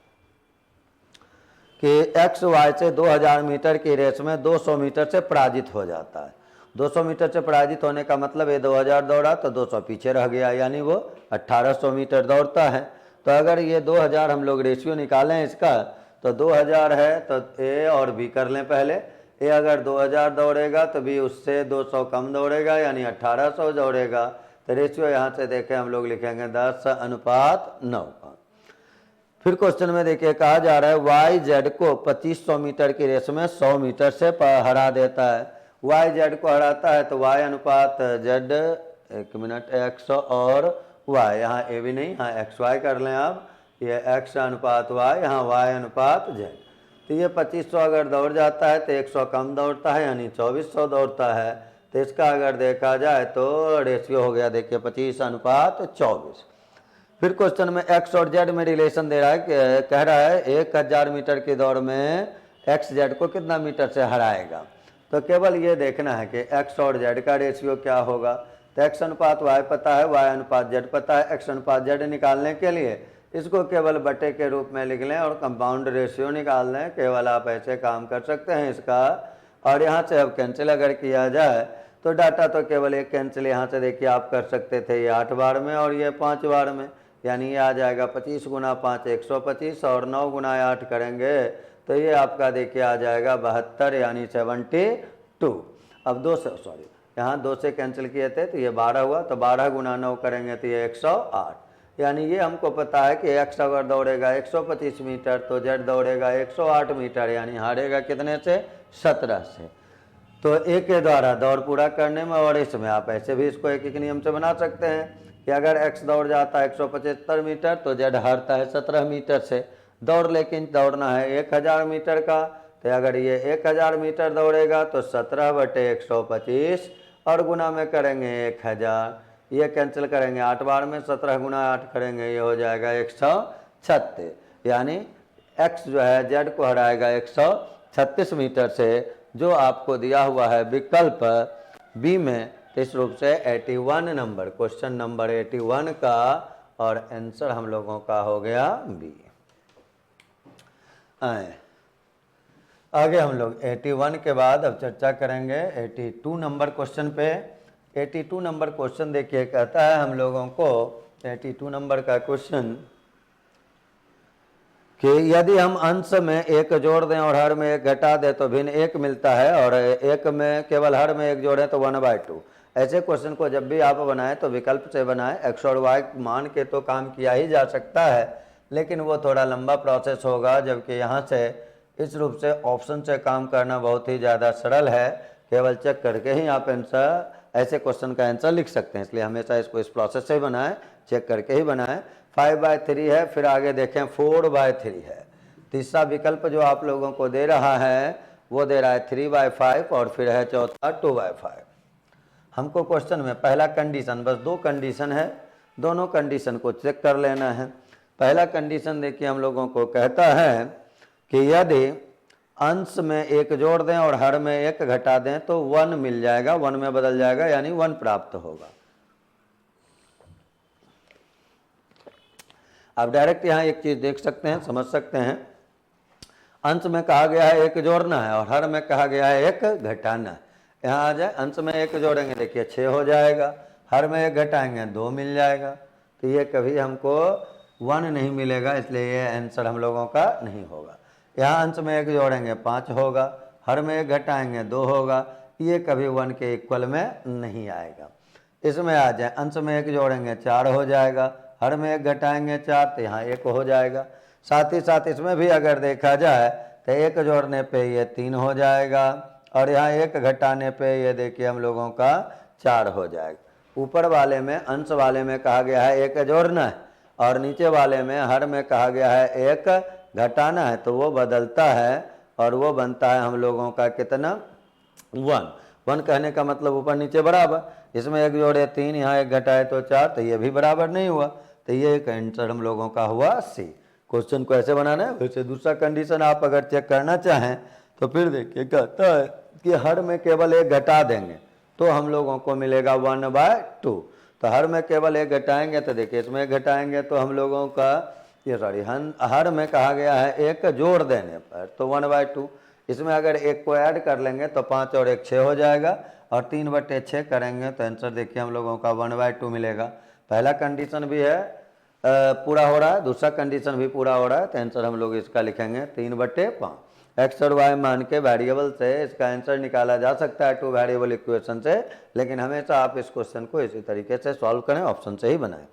कि एक्स वाई से 2000 मीटर की रेस में 200 मीटर से पराजित हो जाता है। 200 मीटर से पराजित होने का मतलब ये 2000 दौड़ा तो 200 पीछे रह गया, यानी वो 1800 मीटर दौड़ता है। तो अगर ये 2000 हम लोग रेशियो निकालें इसका, तो 2000 है तो ए और बी कर लें पहले। ए अगर 2000 दौड़ेगा तो बी उससे 200 कम दौड़ेगा, यानी 1800 दौड़ेगा। तो रेशियो यहाँ से देखें हम लोग लिखेंगे 10:9 का। फिर क्वेश्चन में देखिए कहा जा रहा है वाई जेड को 2500 मीटर की रेस में 100 मीटर से हरा देता है। वाई जेड को हराता है तो वाई अनुपात जेड, एक मिनट, एक्स और वाई, यहाँ ए भी नहीं, यहाँ एक्स वाई कर लें आप। ये एक्स अनुपात वाई, यहाँ वाई अनुपात जेड। तो ये 2500 अगर दौड़ जाता है तो 100 कम दौड़ता है, यानी 2400 दौड़ता है। तो इसका अगर देखा जाए तो रेशियो हो गया देखिए 25:24। फिर क्वेश्चन में एक्स और जेड में रिलेशन दे रहा है, कह रहा है 1000 मीटर की दौड़ में एक्स जेड को कितना मीटर से हराएगा। तो केवल ये देखना है कि एक्स और जेड का रेशियो क्या होगा। तो एक्स अनुपात वाई पता है, वाई अनुपात जेड पता है। एक्स अनुपात जेड निकालने के लिए इसको केवल बटे के रूप में लिख लें और कंपाउंड रेशियो निकाल लें। केवल आप ऐसे काम कर सकते हैं इसका। और यहाँ से अब कैंसिल अगर किया जाए तो डाटा तो केवल एक कैंसिल यहाँ से देखिए आप कर सकते थे, ये 8 बार में और ये 5 बार में, यानी ये आ जाएगा 25 × 5 125 और 9 × 8 करेंगे तो ये आपका देखिए आ जाएगा 72, यानी 72। अब 2 से यहाँ 2 से कैंसिल किए थे तो ये 12 हुआ, तो 12 × 9 करेंगे तो ये 108, यानी ये हमको पता है कि x अगर दौड़ेगा 125 मीटर तो z दौड़ेगा 108 मीटर, यानी हारेगा कितने से? 17 से। तो ए के द्वारा दौड़ पूरा करने में और इसमें आप ऐसे भी इसको एक नियम से बना सकते हैं कि अगर x दौड़ जाता है 175 मीटर तो z हारता है 17 मीटर से। दौड़ लेकिन दौड़ना है 1000 मीटर का, तो अगर ये 1000 मीटर दौड़ेगा तो 17/125 और गुना में करेंगे 1000, ये कैंसिल करेंगे 8 बार में, 17 गुना 8 करेंगे, ये हो जाएगा 136, यानी x जो है z को हराएगा 136 मीटर से, जो आपको दिया हुआ है विकल्प बी में। इस रूप से 81 नंबर, क्वेश्चन नंबर 81 का और आंसर हम लोगों का हो गया बी। आगे हम लोग 81 के बाद अब चर्चा करेंगे 82 नंबर क्वेश्चन पे। 82 नंबर क्वेश्चन देखिए, कहता है हम लोगों को 82 नंबर का क्वेश्चन कि यदि हम अंश में एक जोड़ दें और हर में एक घटा दें तो भिन्न एक मिलता है, और एक में केवल हर में एक जोड़ें तो 1/2। ऐसे क्वेश्चन को जब भी आप बनाएं तो विकल्प से बनाएं। x और y मान के तो काम किया ही जा सकता है, लेकिन वो थोड़ा लंबा प्रोसेस होगा, जबकि यहाँ से इस रूप से ऑप्शन से काम करना बहुत ही ज़्यादा सरल है। केवल चेक करके ही आप आंसर, ऐसे क्वेश्चन का आंसर लिख सकते हैं, इसलिए हमेशा इसको इस प्रोसेस से ही बनाएं, चेक करके ही बनाएं। 5/3 है, फिर आगे देखें 4/3 है। तीसरा विकल्प जो आप लोगों को दे रहा है वो दे रहा है 3/5 और फिर है चौथा 2/5। हमको क्वेश्चन में पहला कंडीशन, बस 2 कंडीशन है, दोनों कंडीशन को चेक कर लेना है। पहला कंडीशन देखिए हम लोगों को कहता है कि यदि अंश में एक जोड़ दें और हर में एक घटा दें तो 1 मिल जाएगा, 1 में बदल जाएगा, यानी 1 प्राप्त होगा। आप डायरेक्ट यहाँ एक चीज देख सकते हैं, समझ सकते हैं। अंश में कहा गया है एक जोड़ना है और हर में कहा गया है एक घटाना है। यहाँ आ जाए, अंश में एक जोड़ेंगे देखिए 6 हो जाएगा, हर में एक घटाएंगे 2 मिल जाएगा, तो ये कभी हमको 1 नहीं मिलेगा, इसलिए ये आंसर हम लोगों का नहीं होगा। यहाँ अंश में एक जोड़ेंगे 5 होगा, हर में एक घटाएंगे 2 होगा, ये कभी 1 के इक्वल में नहीं आएगा। इसमें आ जाए, अंश में एक जोड़ेंगे 4 हो जाएगा, हर में एक घटाएंगे 4, तो यहाँ 1 हो जाएगा। साथ ही साथ इसमें भी अगर देखा जाए तो एक जोड़ने पे ये 3 हो जाएगा और यहाँ एक घटाने पे ये देखिए हम लोगों का 4 हो जाएगा। ऊपर वाले में, अंश वाले में कहा गया है एक जोड़ना है और नीचे वाले में हर में कहा गया है एक घटाना है, तो वो बदलता है और वो बनता है हम लोगों का कितना? 1 कहने का मतलब ऊपर नीचे बराबर। इसमें एक जोड़े 3, यहाँ एक घटाए तो 4, तो ये भी बराबर नहीं हुआ, तो ये एक आंसर हम लोगों का हुआ सी। क्वेश्चन को ऐसे बनाना है। वैसे दूसरा कंडीशन आप अगर चेक करना चाहें तो फिर देखिए कहता है कि हर में केवल एक घटा देंगे तो हम लोगों को मिलेगा 1/2। तो हर में केवल एक घटाएंगे तो देखिए इसमें एक घटाएंगे तो हम लोगों का हर में कहा गया है एक जोड़ देने पर तो 1/2। इसमें अगर एक को ऐड कर लेंगे तो 5 और 1 6 हो जाएगा और 3/6 करेंगे तो आंसर देखिए हम लोगों का 1/2 मिलेगा। पहला कंडीशन भी है पूरा हो रहा है, दूसरा कंडीशन भी पूरा हो रहा है, तो आंसर हम लोग इसका लिखेंगे 3/5। एक्स और वाई मान के वेरिएबल से इसका आंसर निकाला जा सकता है 2 वेरिएबल इक्वेशन से, लेकिन हमेशा आप इस क्वेश्चन को इसी तरीके से सॉल्व करें, ऑप्शन से ही बनाएं।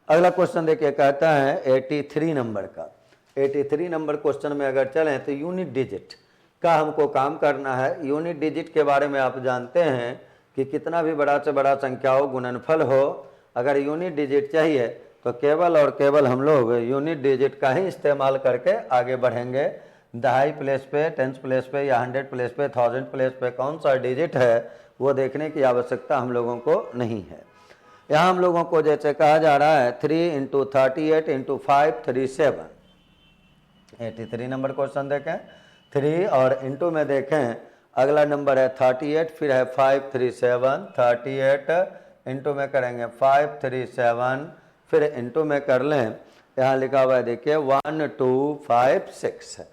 अगला क्वेश्चन देखिए कहता है 83 नंबर का। 83 नंबर क्वेश्चन में अगर चलें तो यूनिट डिजिट का हमको काम करना है। यूनिट डिजिट के बारे में आप जानते हैं कि कितना भी बड़ा से बड़ा संख्या हो, गुणनफल हो, अगर यूनिट डिजिट चाहिए तो केवल और केवल हम लोग यूनिट डिजिट का ही इस्तेमाल करके आगे बढ़ेंगे। दहाई प्लेस पे, टेंस प्लेस पे या 100 प्लेस पे, 1000 प्लेस पे कौन सा डिजिट है वो देखने की आवश्यकता हम लोगों को नहीं है। यहाँ हम लोगों को जैसे कहा जा रहा है 3 × 38 × 5 37। 83 नंबर क्वेश्चन देखें, 3 और इंटू में देखें अगला नंबर है 38, फिर है 5 3 7, 38 इंटू में करेंगे 5 3 7, फिर इंटू में कर लें, यहाँ लिखा हुआ है देखिए 1 2 5 6,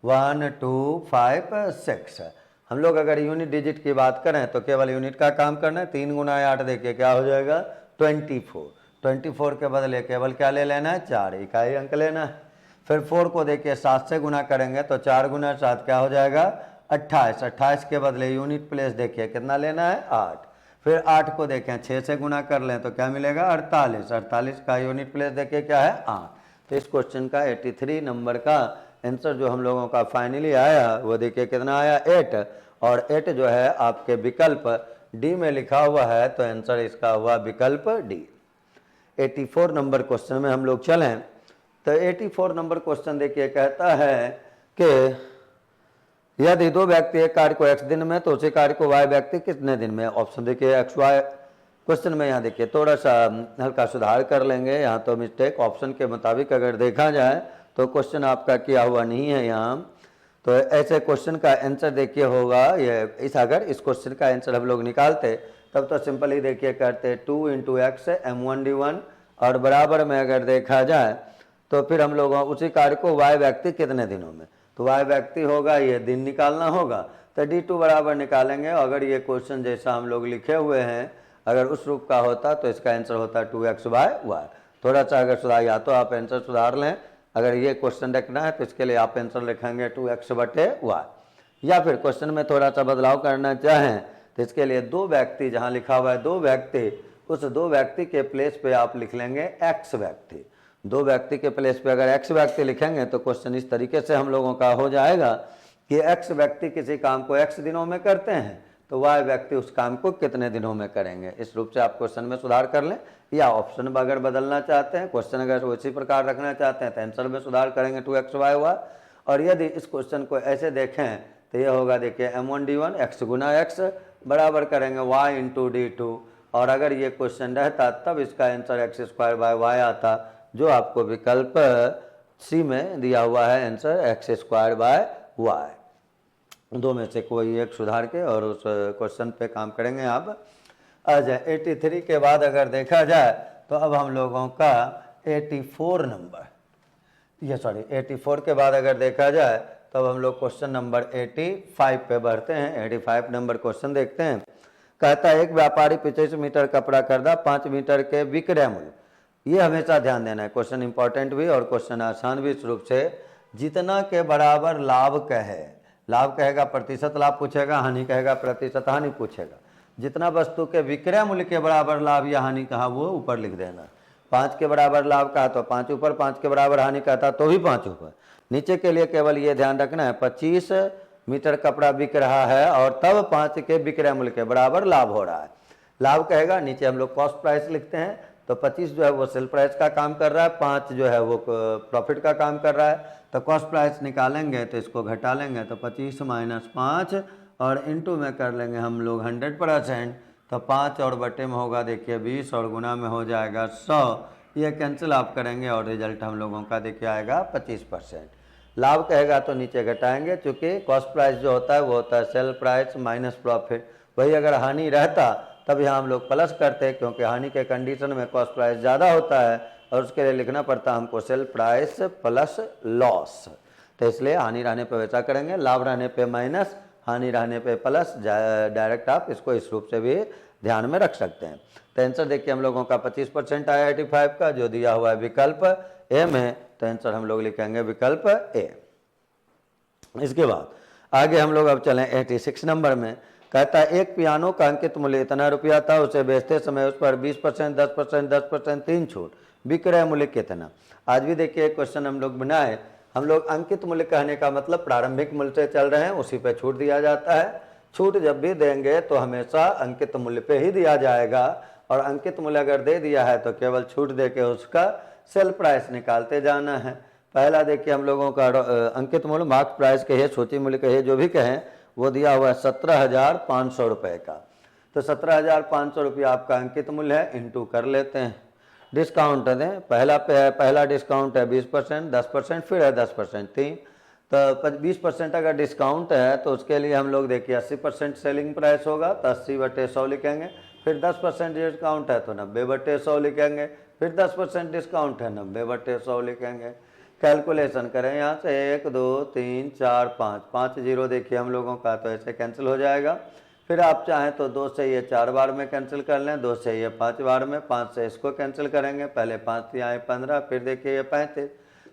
1 2 5 6। हम लोग अगर यूनिट डिजिट की बात करें तो केवल यूनिट का काम करना है। 3 × 8 देखिए क्या हो जाएगा 24। 24 के बदले केवल क्या ले लेना है 4 इकाई अंक लेना है। फिर 4 को देखिए 7 से गुना करेंगे तो 4 × 7 क्या हो जाएगा 28। 28 के बदले यूनिट प्लेस देखिए कितना लेना है 8। फिर 8 को देखें 6 से गुना कर लें तो क्या मिलेगा 48। 48 का यूनिट प्लेस देखिए क्या है 8। तो इस क्वेश्चन का 83 नंबर का आंसर जो हम लोगों का फाइनली आया वो देखिए कितना आया 8, और 8 जो है आपके विकल्प डी में लिखा हुआ है, तो आंसर इसका हुआ विकल्प डी। 84 नंबर क्वेश्चन में हम लोग चलें तो 84 नंबर क्वेश्चन देखिए कहता है कि यदि दो व्यक्ति एक कार्य को x दिन में तो उसी कार्य को y व्यक्ति कितने दिन में। ऑप्शन देखिए एक्स वाई। क्वेश्चन में यहाँ देखिए थोड़ा सा हल्का सुधार कर लेंगे, यहाँ तो मिस्टेक ऑप्शन के मुताबिक अगर देखा जाए तो क्वेश्चन आपका किया हुआ नहीं है यहाँ। तो ऐसे क्वेश्चन का आंसर देखिए होगा ये अगर इस क्वेश्चन का आंसर हम लोग निकालते तब तो सिंपली देखिए करते 2 × x m1d1, और बराबर में अगर देखा जाए तो फिर हम लोग उसी कार्य को y व्यक्ति कितने दिनों में, तो y व्यक्ति होगा ये दिन निकालना होगा, तो d2 बराबर निकालेंगे। अगर ये क्वेश्चन जैसा हम लोग लिखे हुए हैं अगर उस रूप का होता तो इसका आंसर होता 2x/y। थोड़ा सा अगर सुधार, या तो आप आंसर सुधार लें, अगर ये क्वेश्चन रखना है तो इसके लिए आप आंसर लिखेंगे 2x/y, या फिर क्वेश्चन में थोड़ा सा बदलाव करना चाहें तो इसके लिए दो व्यक्ति जहाँ लिखा हुआ है दो व्यक्ति, उस दो व्यक्ति के प्लेस पे आप लिख लेंगे x व्यक्ति। दो व्यक्ति के प्लेस पे अगर x व्यक्ति लिखेंगे तो क्वेश्चन इस तरीके से हम लोगों का हो जाएगा कि x व्यक्ति किसी काम को x दिनों में करते हैं तो y व्यक्ति उस काम को कितने दिनों में करेंगे। इस रूप से आप क्वेश्चन में सुधार कर लें, या ऑप्शन में अगर बदलना चाहते हैं, क्वेश्चन अगर उसी प्रकार रखना चाहते हैं तो आंसर में सुधार करेंगे 2x/y। और यदि इस क्वेश्चन को ऐसे देखें तो ये होगा देखिए m1d1 x गुना x बराबर करेंगे y × d2, और अगर ये क्वेश्चन रहता तब इसका आंसर x² आता, जो आपको विकल्प सी में दिया हुआ है आंसर x²/y। दो में से कोई एक सुधार के और उस क्वेश्चन पे काम करेंगे आप। अच्छा 83 के बाद अगर देखा जाए तो अब हम लोगों का 84 नंबर, ये 84 के बाद अगर देखा जाए तो अब हम लोग क्वेश्चन नंबर 85 पे बढ़ते हैं। 85 नंबर क्वेश्चन देखते हैं। कहता है एक व्यापारी 25 मीटर कपड़ा खरीदा 5 मीटर के विक्रय मूल्य। ये हमेशा ध्यान देना है, क्वेश्चन इंपॉर्टेंट भी और क्वेश्चन आसान भी इस रूप से, जितना के बराबर लाभ कहे, लाभ कहेगा प्रतिशत लाभ पूछेगा, हानि कहेगा प्रतिशत हानि पूछेगा। जितना वस्तु के विक्रय मूल्य के बराबर लाभ या हानि कहा वो ऊपर लिख देना। 5 के बराबर लाभ कहा तो 5 ऊपर, 5 के बराबर हानि कहता तो भी 5 ऊपर। नीचे के लिए केवल ये ध्यान रखना है 25 मीटर कपड़ा बिक रहा है और तब 5 के विक्रय मूल्य के बराबर लाभ हो रहा है। लाभ कहेगा, नीचे हम लोग कॉस्ट प्राइस लिखते हैं, तो 25 जो है वो सेल प्राइस का काम कर रहा है, 5 जो है वो प्रॉफिट का काम कर रहा है। तो कॉस्ट प्राइस निकालेंगे तो इसको घटा लेंगे तो 25 - 5 और इनटू में कर लेंगे हम लोग 100%, तो 5 और बटे में होगा देखिए 20 और गुना में हो जाएगा 100। ये कैंसिल आप करेंगे और रिजल्ट हम लोगों का देखिए आएगा 25%। लाभ कहेगा तो नीचे घटाएंगे, चूँकि कॉस्ट प्राइस जो होता है वो होता है सेल प्राइस माइनस प्रॉफिट। वही अगर हानि रहता तब यहाँ हम लोग प्लस करते, क्योंकि हानि के कंडीशन में कॉस्ट प्राइस ज़्यादा होता है और उसके लिए लिखना पड़ता हमको सेल प्राइस प्लस लॉस। तो इसलिए हानि रहने पे वैसा करेंगे, लाभ रहने पे माइनस, हानि रहने पे प्लस। डायरेक्ट आप इसको इस रूप से भी ध्यान में रख सकते हैं। तो आंसर देखिए हम लोगों का 25% आया 85 का, जो दिया हुआ है विकल्प ए में, तो आंसर हम लोग लिखेंगे विकल्प ए। इसके बाद आगे हम लोग अब चलें 86 नंबर में। कहता है एक पियानो का अंकित मूल्य इतना रुपया था, उसे बेचते समय उस पर 20%, 10%, 10%, 3 छूट, विक्रय मूल्य कितना। आज भी देखिए क्वेश्चन हम लोग बनाए, हम लोग अंकित मूल्य कहने का मतलब प्रारंभिक मूल्य से चल रहे हैं, उसी पे छूट दिया जाता है। छूट जब भी देंगे तो हमेशा अंकित मूल्य पे ही दिया जाएगा, और अंकित मूल्य अगर दे दिया है तो केवल छूट दे के उसका सेल प्राइस निकालते जाना है। पहला देखिए हम लोगों का अंकित मूल्य मार्क प्राइस कहिए, सूची मूल्य कहिए, जो भी कहें, वो दिया हुआ है 17,500 रुपये का। तो 17,500 रुपया आपका अंकित मूल्य है, इंटू कर लेते हैं। डिस्काउंट दें, पहला डिस्काउंट है 20%, 10%, फिर है 10%, 3। तो 20% अगर डिस्काउंट है तो उसके लिए हम लोग देखिए 80% सेलिंग प्राइस होगा, तो 80/100 लिखेंगे। फिर 10% डिस्काउंट है तो 90/100 लिखेंगे। फिर 10% डिस्काउंट है, 90/100 लिखेंगे। कैलकुलेशन करें यहाँ से 1 2 3 4 5 0 देखिए हम लोगों का, तो ऐसे कैंसिल हो जाएगा। फिर आप चाहें तो 2 से ये 4 बार में कैंसिल कर लें, 2 से ये 5 बार में, 5 से इसको कैंसिल करेंगे। पहले 5 आए 15, फिर देखिए ये 35,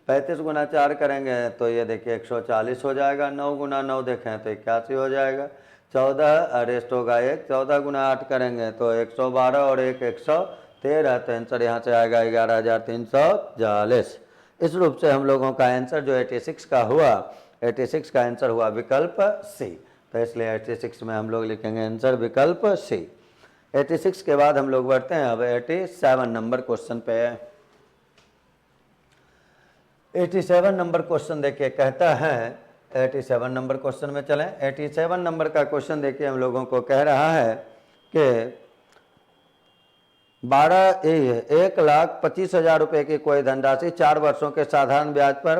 35 गुना 4 करेंगे तो ये देखिए 140 हो जाएगा। 9 गुना 9 देखें तो 81 हो जाएगा। 14 रेस्ट होगा 1। 14 गुना 8 करेंगे तो 112 और 1 113, तो आंसर यहाँ से आएगा 11,340। इस रूप से हम लोगों का आंसर जो 86 का हुआ, 86 का आंसर हुआ विकल्प सी। तो इसलिए 86 में हम लोग लिखेंगे आंसर विकल्प सी। 86 के बाद हम लोग बढ़ते हैं अब 87 नंबर क्वेश्चन पे। 87 नंबर क्वेश्चन देखिए कहता है, 87 नंबर क्वेश्चन में चलें। 87 नंबर का क्वेश्चन देखिए हम लोगों को कह रहा है कि 1,25,000 रुपये की कोई धनराशि 4 वर्षों के साधारण ब्याज पर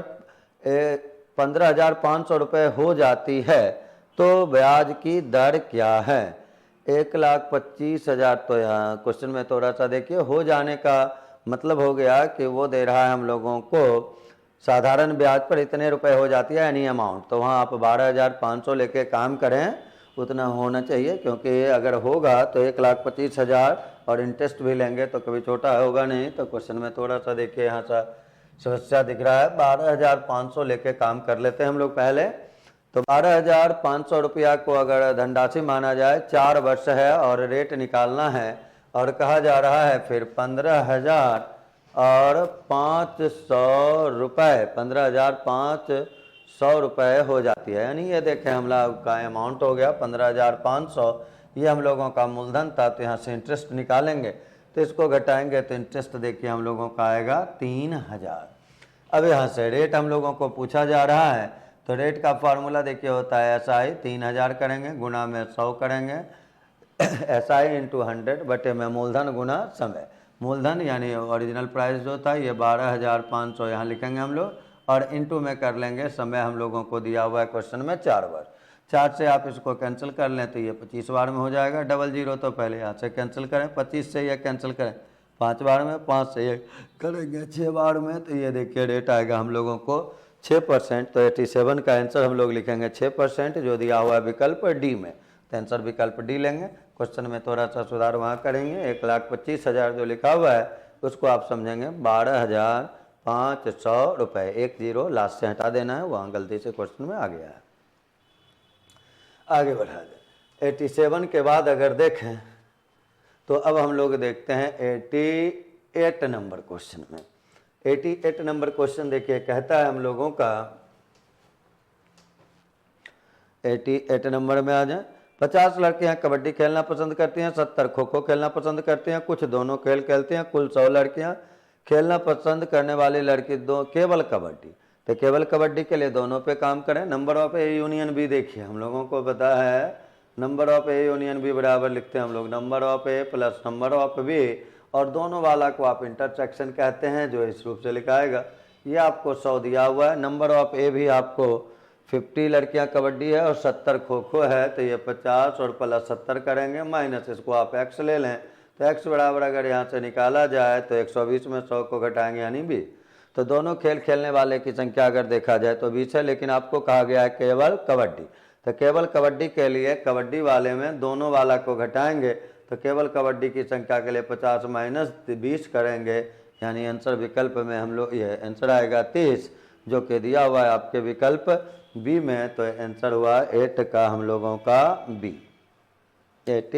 15,500 रुपये हो जाती है, तो ब्याज की दर क्या है? 1,25,000, तो यहाँ क्वेश्चन में थोड़ा सा देखिए हो जाने का मतलब हो गया कि वो दे रहा है हम लोगों को साधारण ब्याज पर इतने रुपए हो जाती है एनी अमाउंट, तो वहाँ आप 12,500 लेके काम करें, उतना होना चाहिए, क्योंकि अगर होगा तो 1,25,000 और इंटरेस्ट भी लेंगे तो कभी छोटा होगा नहीं। तो क्वेश्चन में थोड़ा सा देखिए यहाँ सा समस्या दिख रहा है। 12,500 लेके काम कर लेते हैं हम लोग पहले। तो 12,500 रुपया को अगर धनराशि माना जाए, 4 वर्ष है और रेट निकालना है, और कहा जा रहा है फिर 15,000 और 500 रुपये, 15,500 रुपये हो जाती है। यानी ये देखें हम लोग का अमाउंट हो गया 15,500। ये हम लोगों का मूलधन था, तो यहाँ से इंटरेस्ट निकालेंगे तो इसको घटाएंगे तो इंटरेस्ट देखिए हम लोगों का आएगा 3,000। अब यहाँ से रेट हम लोगों को पूछा जा रहा है, तो रेट का फार्मूला देखिए होता है SI 3,000 करेंगे गुना में 100 करेंगे, SI इंटू 100 बटे में मूलधन गुना समय। मूलधन यानी ओरिजिनल प्राइस जो था ये 12,500 यहाँ लिखेंगे हम लोग, और इंटू में कर लेंगे समय हम लोगों को दिया हुआ है क्वेश्चन में 4 बार। 4 से आप इसको कैंसिल कर लें तो ये 25 बार में हो जाएगा। 00 तो पहले यहाँ से कैंसिल करें, 25 से ये कैंसिल करें 5 बार में, 5 से ये करेंगे 6 बार में, तो ये देखिए रेट आएगा हम लोगों को 6%। तो 87 का आंसर हम लोग लिखेंगे 6%, जो दिया हुआ है विकल्प डी में, तो आंसर विकल्प डी लेंगे। क्वेश्चन में थोड़ा सा सुधार वहाँ करेंगे, 1,25,000 जो लिखा हुआ है उसको आप समझेंगे 12,500 रुपये। 10 लास्ट से हटा देना है, वहाँ गलती से क्वेश्चन में आ गया है। आगे बढ़ा दें। 87 के बाद अगर देखें तो अब हम लोग देखते हैं 88 नंबर क्वेश्चन में। 88 नंबर क्वेश्चन देखिए कहता है हम लोगों का, 88 नंबर में आ जाए। 50 लड़कियां कबड्डी खेलना पसंद करती हैं, 70 खो खो खेलना पसंद करती हैं, कुछ दोनों खेल खेलती हैं, कुल 100 लड़कियां खेलना पसंद करने वाली लड़की केवल कबड्डी। तो केवल कबड्डी के लिए दोनों पे काम करें। Number of A union B देखिए हम लोगों को पता है, number of A union B बराबर लिखते हैं हम लोग number of A plus number of B, और दोनों वाला को आप इंटरसेक्शन कहते हैं, जो इस रूप से लिखाएगा। ये आपको 100 दिया हुआ है। नंबर ऑफ ए भी आपको 50 लड़कियां कबड्डी है और 70 खो खो है, तो ये 50 और प्लस 70 करेंगे, माइनस इसको आप x ले लें, तो x बराबर अगर यहाँ से निकाला जाए तो 120 में 100 को घटाएंगे यानी 20। तो दोनों खेल खेलने वाले की संख्या अगर देखा जाए तो 20 है, लेकिन आपको कहा गया है केवल कबड्डी। तो केवल कबड्डी के लिए कबड्डी वाले में दोनों वाला को घटाएंगे, तो केवल कबड्डी की संख्या के लिए 50 माइनस 20 करेंगे, यानी आंसर विकल्प में हम लोग ये आंसर आएगा 30, जो कि दिया हुआ है आपके विकल्प बी में। तो आंसर हुआ 8 का हम लोगों का बी, 8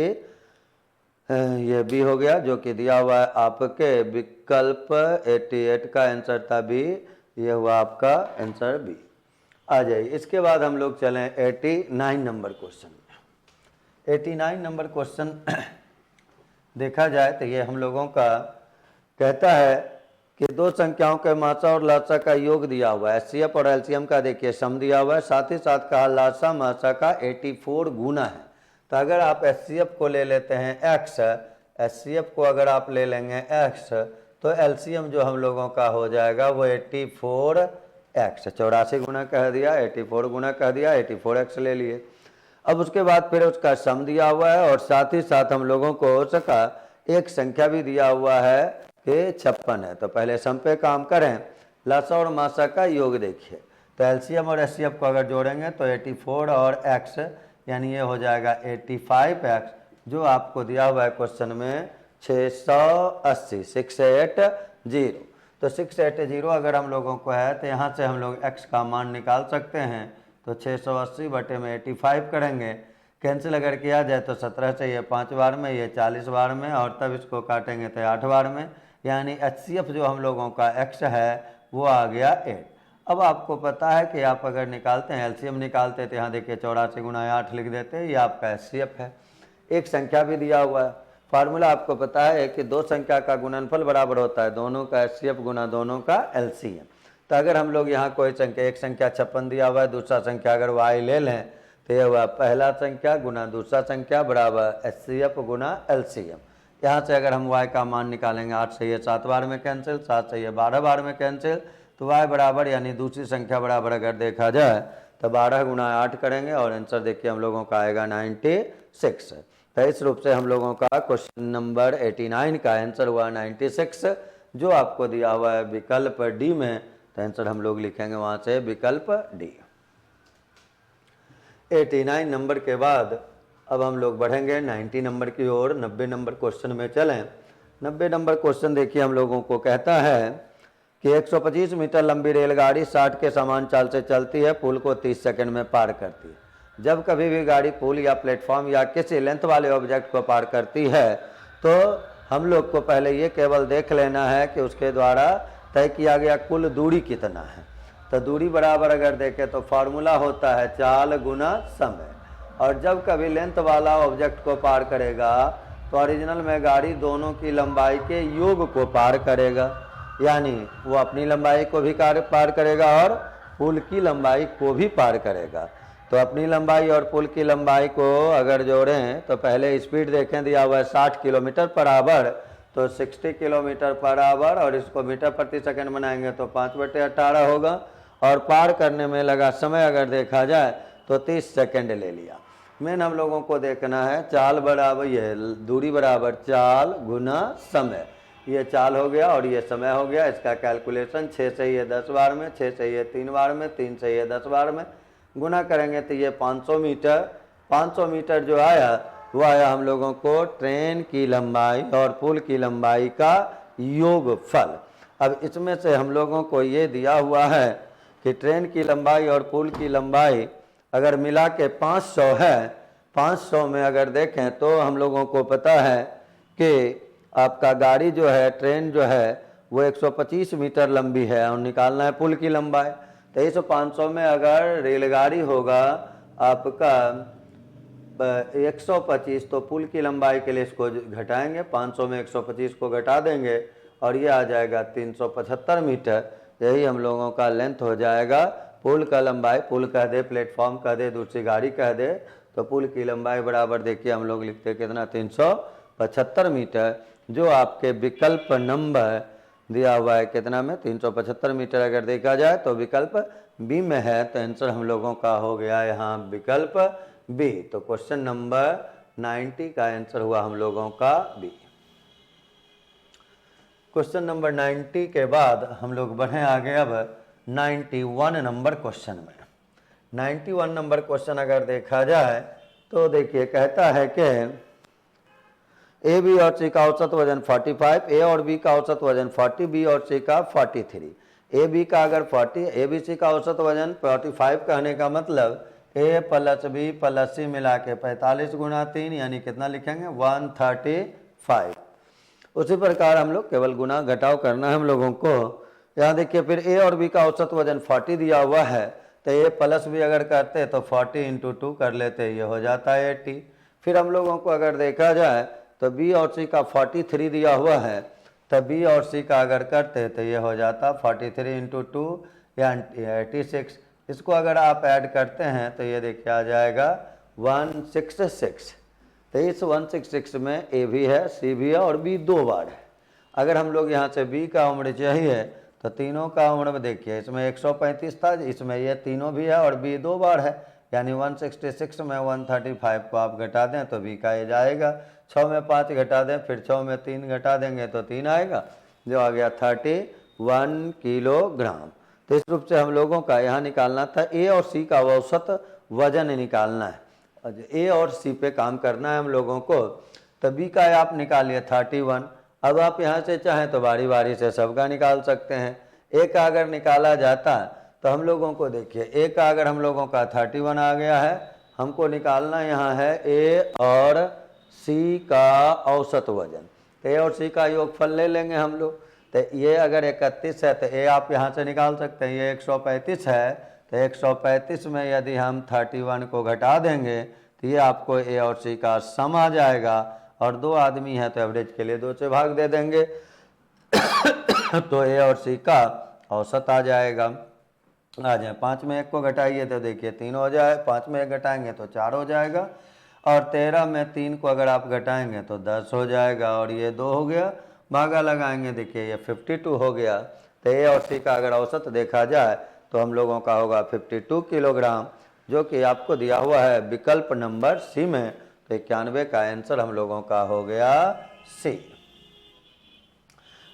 ये बी हो गया, जो कि दिया हुआ है आपके विकल्प 88 का आंसर था बी, ये हुआ आपका आंसर बी। आ जाइए इसके बाद हम लोग चलें 89 नंबर क्वेश्चन में। 89 नंबर क्वेश्चन देखा जाए तो ये हम लोगों का कहता है कि दो संख्याओं के मासा और लासा का योग दिया हुआ है, एचसीएफ और एलसीएम का देखिए सम दिया हुआ है, साथ ही साथ कहा लासा मासा का 84 गुना है। तो अगर आप एचसीएफ को ले लेते हैं x, एचसीएफ को अगर आप ले लेंगे x, तो एलसीएम जो हम लोगों का हो जाएगा वो 84x, 84 गुना कह दिया, 84 गुना कह दिया, 84x ले लिए। अब उसके बाद फिर उसका सम दिया हुआ है, और साथ ही साथ हम लोगों को हो सका एक संख्या भी दिया हुआ है कि 56 है। तो पहले सम पे काम करें, लासा और मासा का योग देखिए, तो एलसीएम और एचसीएफ को अगर जोड़ेंगे तो 84 और x, यानी ये हो जाएगा 85x, जो आपको दिया हुआ है क्वेश्चन में 680, 680। तो 680 अगर हम लोगों को है तो यहाँ से हम लोग x का मान निकाल सकते हैं। तो 680 बटे में 85 करेंगे, कैंसिल अगर किया जाए तो 17 चाहिए 5 बार में, ये 40 बार में, और तब इसको काटेंगे तो 8 बार में, यानी HCF जो हम लोगों का x है वो आ गया 8। अब आपको पता है कि आप अगर निकालते हैं LCM निकालते तो यहाँ देखिए 84 गुना 8 लिख देते हैं, ये आपका HCF है। एक संख्या भी दिया हुआ है, फार्मूला आपको पता है कि दो संख्या का गुणनफल बराबर होता है दोनों का HCF गुना दोनों का LCM। तो अगर हम लोग यहाँ कोई संख्या, एक संख्या 56 दिया हुआ है, दूसरा संख्या अगर y ले लें तो यह हुआ पहला संख्या गुना दूसरा संख्या बराबर HCF गुना LCM। यहाँ से अगर हम y का मान निकालेंगे, 8 से ये 7 बार में कैंसिल, 7 से ये 12 बार में कैंसिल, तो y बराबर यानी दूसरी संख्या बराबर अगर देखा जाए तो 12 गुना 8 करेंगे और आंसर देखिए हम लोगों का आएगा 96। तो इस रूप से हम लोगों का क्वेश्चन नंबर 89 का आंसर हुआ 96, जो आपको दिया हुआ है विकल्प डी में। तो आंसर हम लोग लिखेंगे वहाँ से विकल्प डी। 89 नंबर के बाद अब हम लोग बढ़ेंगे 90 नंबर की ओर। 90 नंबर क्वेश्चन में चलें। 90 नंबर क्वेश्चन देखिए हम लोगों को कहता है कि 125 मीटर लंबी रेलगाड़ी 60 के समान चाल से चलती है, पुल को 30 सेकंड में पार करती है। जब कभी भी गाड़ी पुल या प्लेटफॉर्म या किसी लेंथ वाले ऑब्जेक्ट को पार करती है तो हम लोग को पहले ये केवल देख लेना है कि उसके द्वारा तय किया गया कुल दूरी कितना है। तो दूरी बराबर अगर देखें तो फार्मूला होता है चाल गुना समय, और जब कभी लेंथ वाला ऑब्जेक्ट को पार करेगा तो ओरिजिनल में गाड़ी दोनों की लंबाई के योग को पार करेगा, यानी वो अपनी लंबाई को भी पार करेगा और पुल की लंबाई को भी पार करेगा। तो अपनी लंबाई और पुल की लंबाई को अगर जोड़ें तो पहले स्पीड देखें, दिया हुआ है 60 किलोमीटर पर आवर, तो 60 किलोमीटर पर आवर, और इसको मीटर प्रति सेकंड बनाएंगे तो 5/18 होगा, और पार करने में लगा समय अगर देखा जाए तो 30 सेकंड ले लिया। मेन हम लोगों को देखना है चाल बराबर, ये दूरी बराबर चाल गुना समय, ये चाल हो गया और ये समय हो गया। इसका कैलकुलेशन 6 से ये 10 बार में, 6 से ये 3 बार में, 3 से ये 10 बार में गुना करेंगे तो ये 500 मीटर। 500 मीटर जो आया वो आया हम लोगों को ट्रेन की लंबाई और पुल की लंबाई का योगफल। अब इसमें से हम लोगों को ये दिया हुआ है कि ट्रेन की लंबाई और पुल की लंबाई अगर मिला के 500 है, 500 में अगर देखें तो हम लोगों को पता है कि आपका गाड़ी जो है, ट्रेन जो है वो 125 मीटर लंबी है और निकालना है पुल की लंबाई। तो इस 500 में अगर रेलगाड़ी होगा आपका 125, तो पुल की लंबाई के लिए इसको घटाएंगे, 500 में 125 को घटा देंगे और ये आ जाएगा 375 मीटर। यही हम लोगों का लेंथ हो जाएगा पुल का लंबाई। पुल कह दे, प्लेटफॉर्म कह दे, दूसरी गाड़ी कह दे, तो पुल की लंबाई बराबर देखिए हम लोग लिखते कितना 375 मीटर, जो आपके विकल्प नंबर दिया हुआ है कितना में 375 मीटर अगर देखा जाए तो विकल्प बी में है। तो आंसर हम लोगों का हो गया यहाँ विकल्प बी। तो क्वेश्चन नंबर 90 का आंसर हुआ हम लोगों का बी। क्वेश्चन नंबर 90 के बाद हम लोग बढ़े आगे अब 91 नंबर क्वेश्चन में। 91 नंबर क्वेश्चन अगर देखा जाए तो देखिए कहता है कि ए बी और सी का औसत वजन 45, ए और बी का औसत वजन 40, बी और सी का 43। ए बी का अगर 40, ए बी सी का औसत वजन 45 कहने का मतलब ए प्लस बी प्लस सी मिला के 45 गुना 3 यानी कितना लिखेंगे 135। उसी प्रकार हम लोग केवल गुना घटाव करना है हम लोगों को। यहाँ देखिए फिर ए और बी का औसत वजन 40 दिया हुआ है, तो ए प्लस बी अगर करते तो 40 × 2 कर लेते, ये हो जाता है 80। फिर हम लोगों को अगर देखा जाए तो बी और सी का 43 दिया हुआ है, तो बी और सी का अगर करते तो ये हो जाता 43 × 2 या 86। इसको अगर आप ऐड करते हैं तो ये देखिए आ जाएगा 166। तो इस 166 में ए भी है, सी भी है और बी 2 बार है। अगर हम लोग यहाँ से बी का उम्र चाहिए तो तीनों का उम्र देखिए, इसमें 135 था, इसमें ये तीनों भी है और बी 2 बार है, यानी 166 में 135 को आप घटा दें तो बी का एज आएगा। 6 में 5 घटा दें, फिर 6 में 3 घटा देंगे तो 3 आएगा, जो आ गया 31 किलोग्राम। तो इस रूप से हम लोगों का यहाँ निकालना था ए और सी का औसत वजन निकालना है। ए और सी पे काम करना है हम लोगों को। तो बी का आप निकालिए 31 अब आप यहाँ से चाहें तो बारी बारी से सबका निकाल सकते हैं। ए का अगर निकाला जाता तो हम लोगों को देखिए, ए का अगर हम लोगों का 31 आ गया है, हमको निकालना यहाँ है ए और सी का औसत वजन। तो ए और सी का योगफल ले लेंगे हम लोग। तो ये अगर 31 है तो ए आप यहाँ से निकाल सकते हैं, ये 135 है, तो 135 में यदि हम 31 को घटा देंगे तो ये आपको ए और सी का सम आ जाएगा। और 2 आदमी हैं तो एवरेज के लिए 2 से भाग दे देंगे तो ए और सी का औसत आ जाएगा। आ जाए 5 में 1 को घटाइए तो देखिए 3 हो जाए, 5 में 1 घटाएंगे तो 4 हो जाएगा, और 13 में 3 को अगर आप घटाएंगे तो 10 हो जाएगा, और ये 2 हो गया, भागा लगाएंगे देखिए ये 52 हो गया। तो ए और सी का अगर औसत देखा जाए तो हम लोगों का होगा 52 किलोग्राम, जो कि आपको दिया हुआ है विकल्प नंबर सी में। तो 91 का आंसर हम लोगों का हो गया सी।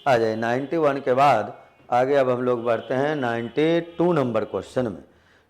आ जाए 91 के बाद आगे अब हम लोग बढ़ते हैं 92 नंबर क्वेश्चन में।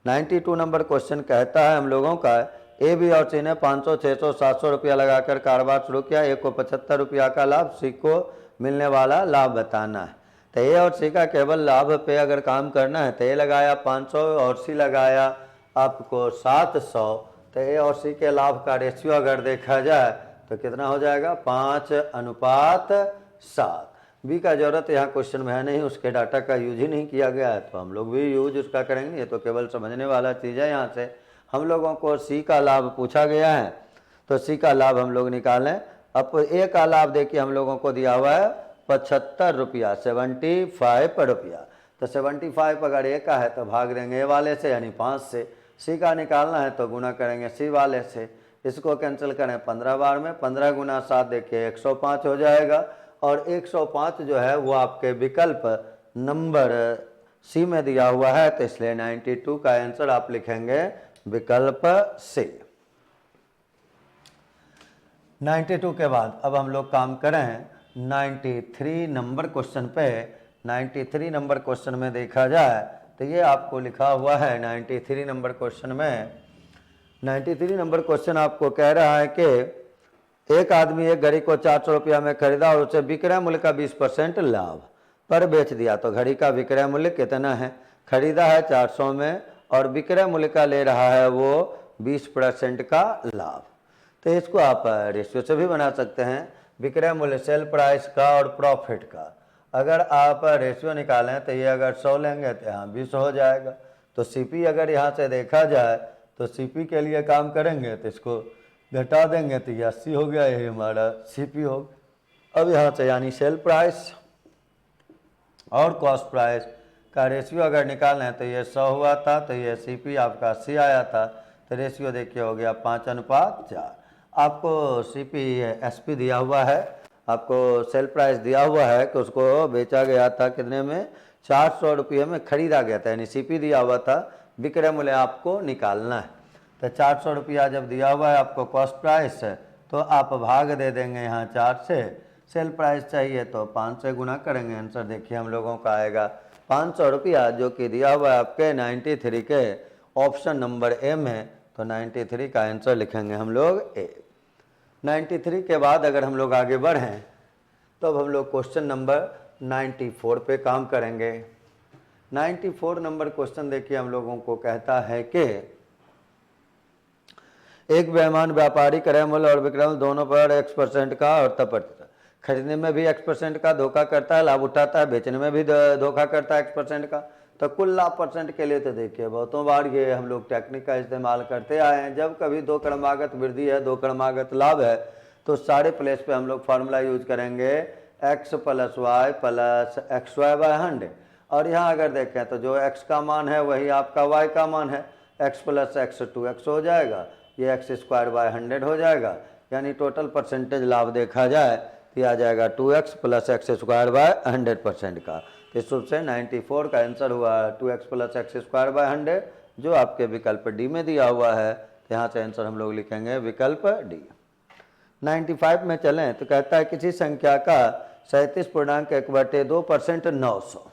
92 नंबर क्वेश्चन कहता है हम लोगों का, ए बी और सी ने 500, 600, 700 रुपया लगाकर कारोबार शुरू किया। ए को 75 रुपया का लाभ, सी को मिलने वाला लाभ बताना है। तो ए और सी का केवल लाभ पे अगर काम करना है तो ए लगाया 500 और सी लगाया आपको 700। तो ए और सी के लाभ का रेशियो अगर देखा जाए तो कितना हो जाएगा, 5:7। बी का जरूरत यहाँ क्वेश्चन में है नहीं, उसके डाटा का यूज ही नहीं किया गया है, तो हम लोग भी यूज उसका करेंगे। ये तो केवल समझने वाला चीज़ है। यहाँ से हम लोगों को सी का लाभ पूछा गया है, तो सी का लाभ हम लोग निकालें। अब ए का लाभ देखिए हम लोगों को दिया हुआ है 75 रुपया, 75 रुपया। तो 75 अगर ए का है तो भाग देंगे ए वाले से, यानी 5 से। सी का निकालना है तो गुना करेंगे सी वाले से। इसको कैंसिल करें 15 बार में, 15 गुना 7 देखिए 105 हो जाएगा, और 105 जो है वो आपके विकल्प नंबर सी में दिया हुआ है। तो इसलिए 92 का आंसर आप लिखेंगे विकल्प सी। 92 के बाद अब हम लोग काम करें 93 नंबर क्वेश्चन पे। 93 नंबर क्वेश्चन में देखा जाए तो ये आपको लिखा हुआ है 93 नंबर क्वेश्चन में। 93 नंबर क्वेश्चन आपको कह रहा है कि एक आदमी एक घड़ी को 400 रुपया में खरीदा और उसे विक्रय मूल्य का 20% लाभ पर बेच दिया। तो घड़ी का विक्रय मूल्य कितना है, खरीदा है 400 में और विक्रय मूल्य का ले रहा है वो 20% का लाभ। तो इसको आप रेशियो से भी बना सकते हैं, विक्रय मूल्य सेल प्राइस का और प्रॉफिट का। अगर आप रेशियो निकालें तो ये अगर 100 लेंगे तो यहाँ 20 हो जाएगा। तो सीपी अगर यहाँ से देखा जाए तो सीपी के लिए काम करेंगे तो इसको घटा देंगे तो ये 80 हो गया, यही हमारा सीपी हो गया। अब यहाँ से यानी सेल प्राइस और कॉस्ट प्राइस का रेशियो अगर निकालें तो ये 100 हुआ था, तो ये सीपी आपका 80 आया था। तो रेशियो देखिए हो गया 5:4। आपको सीपी एसपी दिया हुआ है, आपको सेल प्राइस दिया हुआ है कि उसको बेचा गया था कितने में, 400 रुपये में खरीदा गया था, यानी सीपी दिया हुआ था, विक्रय मूल्य आपको निकालना है। तो 400 रुपया जब दिया हुआ है आपको कॉस्ट प्राइस, तो आप भाग दे देंगे यहाँ 4 से। सेल प्राइस चाहिए तो 5 से गुना करेंगे, आंसर देखिए हम लोगों का आएगा 500 रुपया, जो कि दिया हुआ है आपके 93 के ऑप्शन नंबर ए में। तो 93 का आंसर लिखेंगे हम लोग ए। 93 के बाद अगर हम लोग आगे बढ़ें तो अब हम लोग क्वेश्चन नंबर 94 पे काम करेंगे। 94 नंबर क्वेश्चन देखिए हम लोगों को कहता है कि एक बेईमान व्यापारी क्रय मूल्य और विक्रय मूल्य दोनों पर X% का और तब प्रतिशत, खरीदने में भी X% का धोखा करता है, लाभ उठाता है, बेचने में भी धोखा करता है X% का। तो कुल लाभ परसेंट के लिए तो देखिए बहुतों बार ये हम लोग टेक्निक का इस्तेमाल करते आए हैं। जब कभी दो क्रमागत वृद्धि है, दो क्रमागत लाभ है, तो सारे प्लेस पे हम लोग फार्मूला यूज करेंगे x + y + xy / 100। और यहाँ अगर देखें तो जो x का मान है वही आपका y का मान है, x + x 2x हो जाएगा, ये x² / 100 हो जाएगा। यानी टोटल परसेंटेज लाभ देखा जाए तो आ जाएगा 2x + x² / 100% का। इस रूप से 94 का आंसर हुआ 2x + x² / 100, जो आपके विकल्प डी में दिया हुआ है। तो यहाँ से आंसर हम लोग लिखेंगे विकल्प डी। 95 में चलें तो कहता है किसी संख्या का 37.1/2% 900।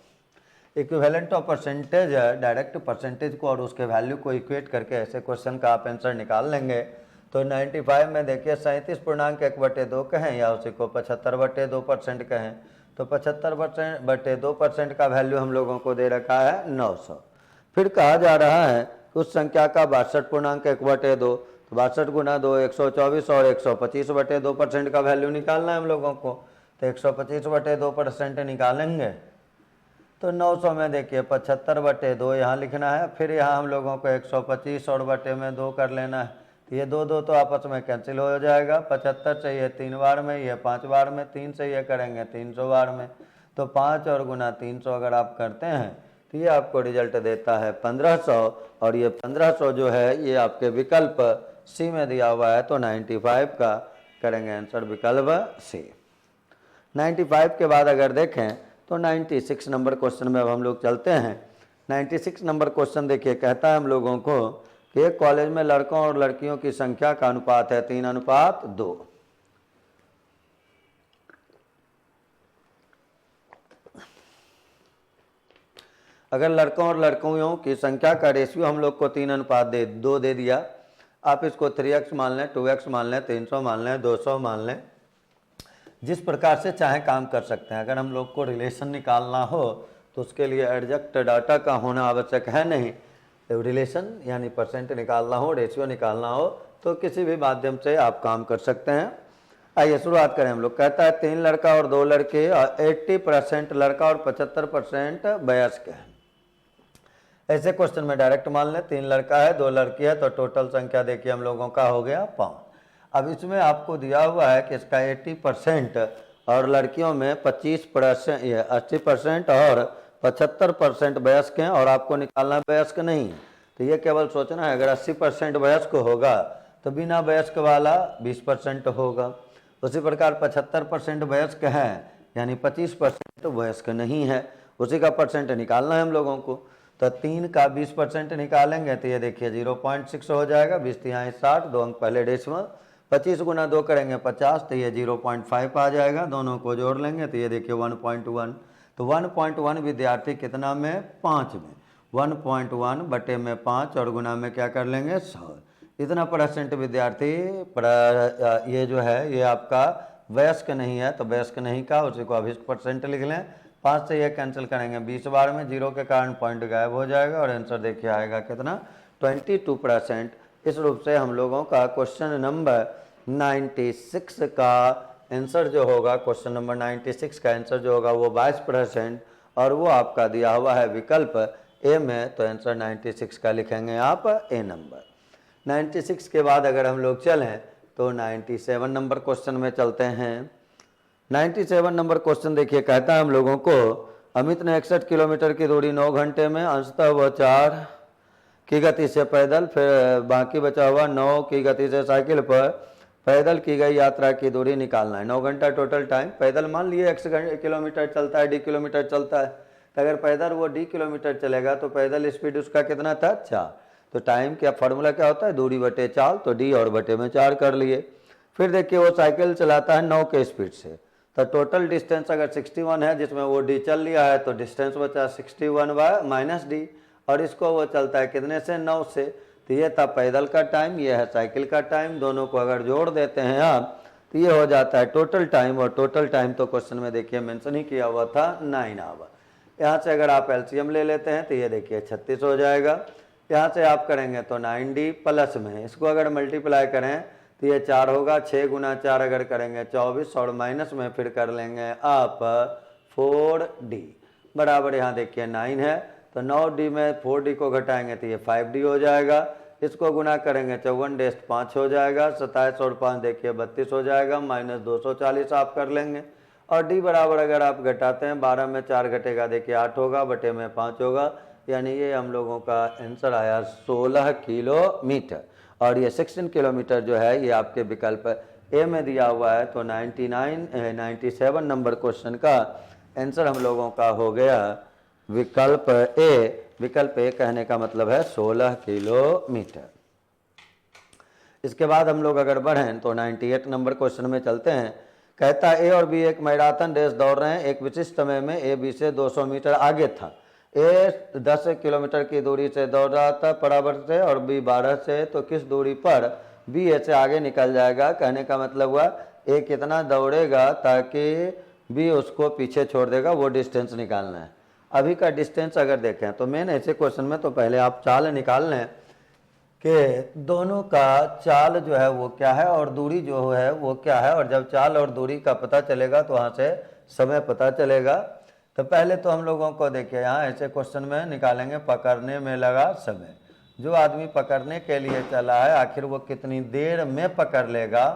Equivalent of percentage direct percentage को और उसके वैल्यू को इक्वेट करके ऐसे क्वेश्चन का आप आंसर निकाल लेंगे तो 95 में देखिए 37.1/2 कहें या उसी को 75/2% कहें, तो 75/2% का वैल्यू हम लोगों को दे रखा है 900। फिर कहा जा रहा है उस संख्या का 62.1/2, तो 62 गुना 2 124 और 125/2% का वैल्यू निकालना है हम लोगों को। तो 125/2% निकालेंगे तो 900 में देखिए 75/2 यहाँ लिखना है, फिर यहाँ हम लोगों को 125 और बटे में 2 कर लेना है। तो ये 2 तो आपस में कैंसिल हो जाएगा। 75 चाहिए 3 बार में, ये 5 बार में, 3 से ये करेंगे 300 बार में। तो 5 और गुना 300 अगर आप करते हैं तो ये आपको रिजल्ट देता है 1500, और ये 1500 जो है ये आपके विकल्प सी में दिया हुआ है। तो 95 का करेंगे आंसर विकल्प सी। 95 के बाद अगर देखें तो 96 नंबर क्वेश्चन में अब हम लोग चलते हैं। 96 नंबर क्वेश्चन देखिए कहता है हम लोगों को कि एक कॉलेज में लड़कों और लड़कियों की संख्या का अनुपात है 3:2। अगर लड़कों और लड़कियों की संख्या का रेशियो हम लोग को 3:2 दे दिया, आप इसको 3x मान लें, 2x मान लें, 300 मान लें, 200 मान लें, जिस प्रकार से चाहे काम कर सकते हैं। अगर हम लोग को रिलेशन निकालना हो तो उसके लिए एग्जैक्ट डाटा का होना आवश्यक है नहीं। तो रिलेशन यानी परसेंट निकालना हो, रेशियो निकालना हो, तो किसी भी माध्यम से आप काम कर सकते हैं। आइए शुरुआत करें हम लोग। कहता है 3 लड़का और 2 लड़के, 80% लड़का और 75% वयस्क है। ऐसे क्वेश्चन में डायरेक्ट मान लें 3 लड़का है 2 लड़की है, तो टोटल संख्या देखिए हम लोगों का हो गया 5। अब इसमें आपको दिया हुआ है कि इसका 80% और लड़कियों में 25%, 80% और 75% वयस्क हैं, और आपको निकालना वयस्क नहीं है। तो ये केवल सोचना है अगर 80% वयस्क होगा तो बिना वयस्क वाला 20% होगा। उसी प्रकार 75% वयस्क है यानी 25% वयस्क नहीं है, उसी का परसेंट निकालना है हम लोगों को। तो 3 का 20% निकालेंगे तो ये देखिए 0.6 हो जाएगा। 20 तिहाई 60, 2 अंक पहले डेसिमल। 25 गुना 2 करेंगे 50, तो ये 0.5 आ जाएगा। दोनों को जोड़ लेंगे तो ये देखिए 1.1। तो 1.1 विद्यार्थी कितना में 5 में 1.1 बटे में 5 और गुना में क्या कर लेंगे 100। इतना परसेंट विद्यार्थी ये जो है ये आपका वयस्क नहीं है, तो वयस्क नहीं का उसी को 20% लिख लें। 5 से ये कैंसिल करेंगे 20 बार में, 0 के कारण पॉइंट गायब हो जाएगा और आंसर देखिए आएगा कितना 22%। इस रूप से हम लोगों का क्वेश्चन नंबर 96 का आंसर जो होगा, क्वेश्चन नंबर 96 का आंसर जो होगा वो 22%, और वो आपका दिया हुआ है विकल्प ए में। तो आंसर 96 का लिखेंगे आप ए नंबर। 96 के बाद अगर हम लोग चलें तो 97 नंबर क्वेश्चन में चलते हैं। 97 नंबर क्वेश्चन देखिए कहता है हम लोगों को अमित ने 61 किलोमीटर की दूरी 9 घंटे में, अंशतः वह 4 की गति से पैदल, फिर बाकी बचा हुआ 9 की गति से साइकिल पर पैदल की गई यात्रा की दूरी निकालना है। 9 घंटा टोटल टाइम। पैदल मान लिए x किलोमीटर चलता है, d किलोमीटर चलता है, तो अगर पैदल वो d किलोमीटर चलेगा तो पैदल स्पीड उसका कितना था 4। तो टाइम क्या फॉर्मूला क्या होता है, दूरी बटे 4, तो d और बटे में 4 कर लिए। फिर देखिए वो साइकिल चलाता है 9 के स्पीड से, तो टोटल डिस्टेंस अगर 61 है जिसमें वो d चल लिया है, तो डिस्टेंस बचा 61 माइनस d, और इसको वो चलता है कितने से 9 से। तो ये था पैदल का टाइम, ये है साइकिल का टाइम। दोनों को अगर जोड़ देते हैं आप तो ये हो जाता है टोटल टाइम, और टोटल टाइम तो क्वेश्चन में देखिए मेंशन ही किया हुआ था 9 आवर। यहाँ से अगर आप एलसीएम ले लेते हैं तो ये देखिए 36 हो जाएगा। यहाँ से आप करेंगे तो 9d प्लस में इसको अगर मल्टीप्लाई करें तो ये 4 होगा। 6 गुना 4 अगर करेंगे 24, और माइनस में फिर कर लेंगे आप 4d बराबर यहाँ देखिए 9 है। तो 9d में 4d को घटाएंगे तो ये 5d हो जाएगा। इसको गुना करेंगे 54 डेस्ट 5 हो जाएगा। 27 और 5 देखिए 32 हो जाएगा, माइनस 240 आप कर लेंगे। और d बराबर अगर आप घटाते हैं 12 में 4 घटेगा देखिए 8 होगा, बटे में 5 होगा, यानी ये हम लोगों का आंसर आया 16 किलोमीटर। और ये 16 किलोमीटर जो है ये आपके विकल्प ए में दिया हुआ है। तो 97 नंबर क्वेश्चन का आंसर हम लोगों का हो गया विकल्प ए। विकल्प ए कहने का मतलब है 16 किलोमीटर। इसके बाद हम लोग अगर बढ़ें तो 98 नंबर क्वेश्चन में चलते हैं। कहता है ए और बी एक मैराथन रेस दौड़ रहे हैं। एक विशिष्ट समय में ए बी से 200 मीटर आगे था। ए 10 किलोमीटर की दूरी से दौड़ रहा था बराबर से, और बी 12 से, तो किस दूरी पर बी ए से आगे निकल जाएगा। कहने का मतलब हुआ ए कितना दौड़ेगा ताकि बी उसको पीछे छोड़ देगा, वो डिस्टेंस निकालना है। अभी का डिस्टेंस अगर देखें तो मेन ऐसे क्वेश्चन में तो पहले आप चाल निकाल लें कि दोनों का चाल जो है वो क्या है और दूरी जो है वो क्या है, और जब चाल और दूरी का पता चलेगा तो वहाँ से समय पता चलेगा। तो पहले तो हम लोगों को देखिए यहाँ ऐसे क्वेश्चन में निकालेंगे पकड़ने में लगा समय। जो आदमी पकड़ने के लिए चला है आखिर वो कितनी देर में पकड़ लेगा,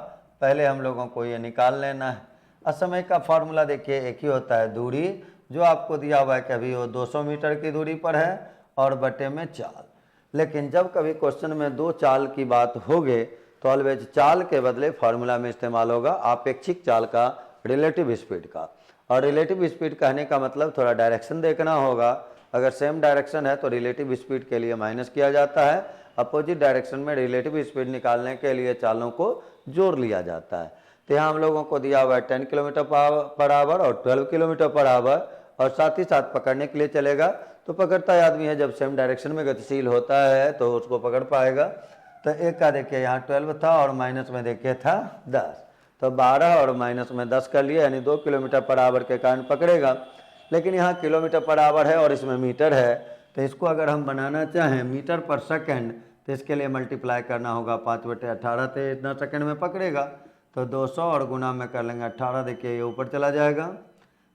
पहले हम लोगों को ये निकाल लेना है। असमय का फॉर्मूला देखिए एक ही होता है, दूरी जो आपको दिया हुआ है कि अभी वो 200 मीटर की दूरी पर है और बटे में चाल। लेकिन जब कभी क्वेश्चन में दो चाल की बात होगी तो ऑलवेज चाल के बदले फार्मूला में इस्तेमाल होगा अपेक्षिक चाल का, रिलेटिव स्पीड का। और रिलेटिव स्पीड कहने का मतलब थोड़ा डायरेक्शन देखना होगा। अगर सेम डायरेक्शन है तो रिलेटिव स्पीड के लिए माइनस किया जाता है, अपोजिट डायरेक्शन में रिलेटिव स्पीड निकालने के लिए चालों को जोड़ लिया जाता है। तो यहाँ हम लोगों को दिया हुआ है 10 किलोमीटर पर आवर और 12 किलोमीटर पर आवर, और साथ ही साथ पकड़ने के लिए चलेगा तो पकड़ता है आदमी है, जब सेम डायरेक्शन में गतिशील होता है तो उसको पकड़ पाएगा। तो एक का देखिए यहाँ 12 था और माइनस में देखिए था 10, तो 12 और माइनस में 10 कर लिया, यानी 2 किलोमीटर पर आवर के कारण पकड़ेगा। लेकिन यहाँ किलोमीटर पर आवर है और इसमें मीटर है, तो इसको अगर हम बनाना चाहें मीटर पर सेकंड तो इसके लिए मल्टीप्लाई करना होगा 5/18, तो इतना सेकंड में पकड़ेगा। तो 200 और गुना में कर लेंगे 18, देखिए ये ऊपर चला जाएगा।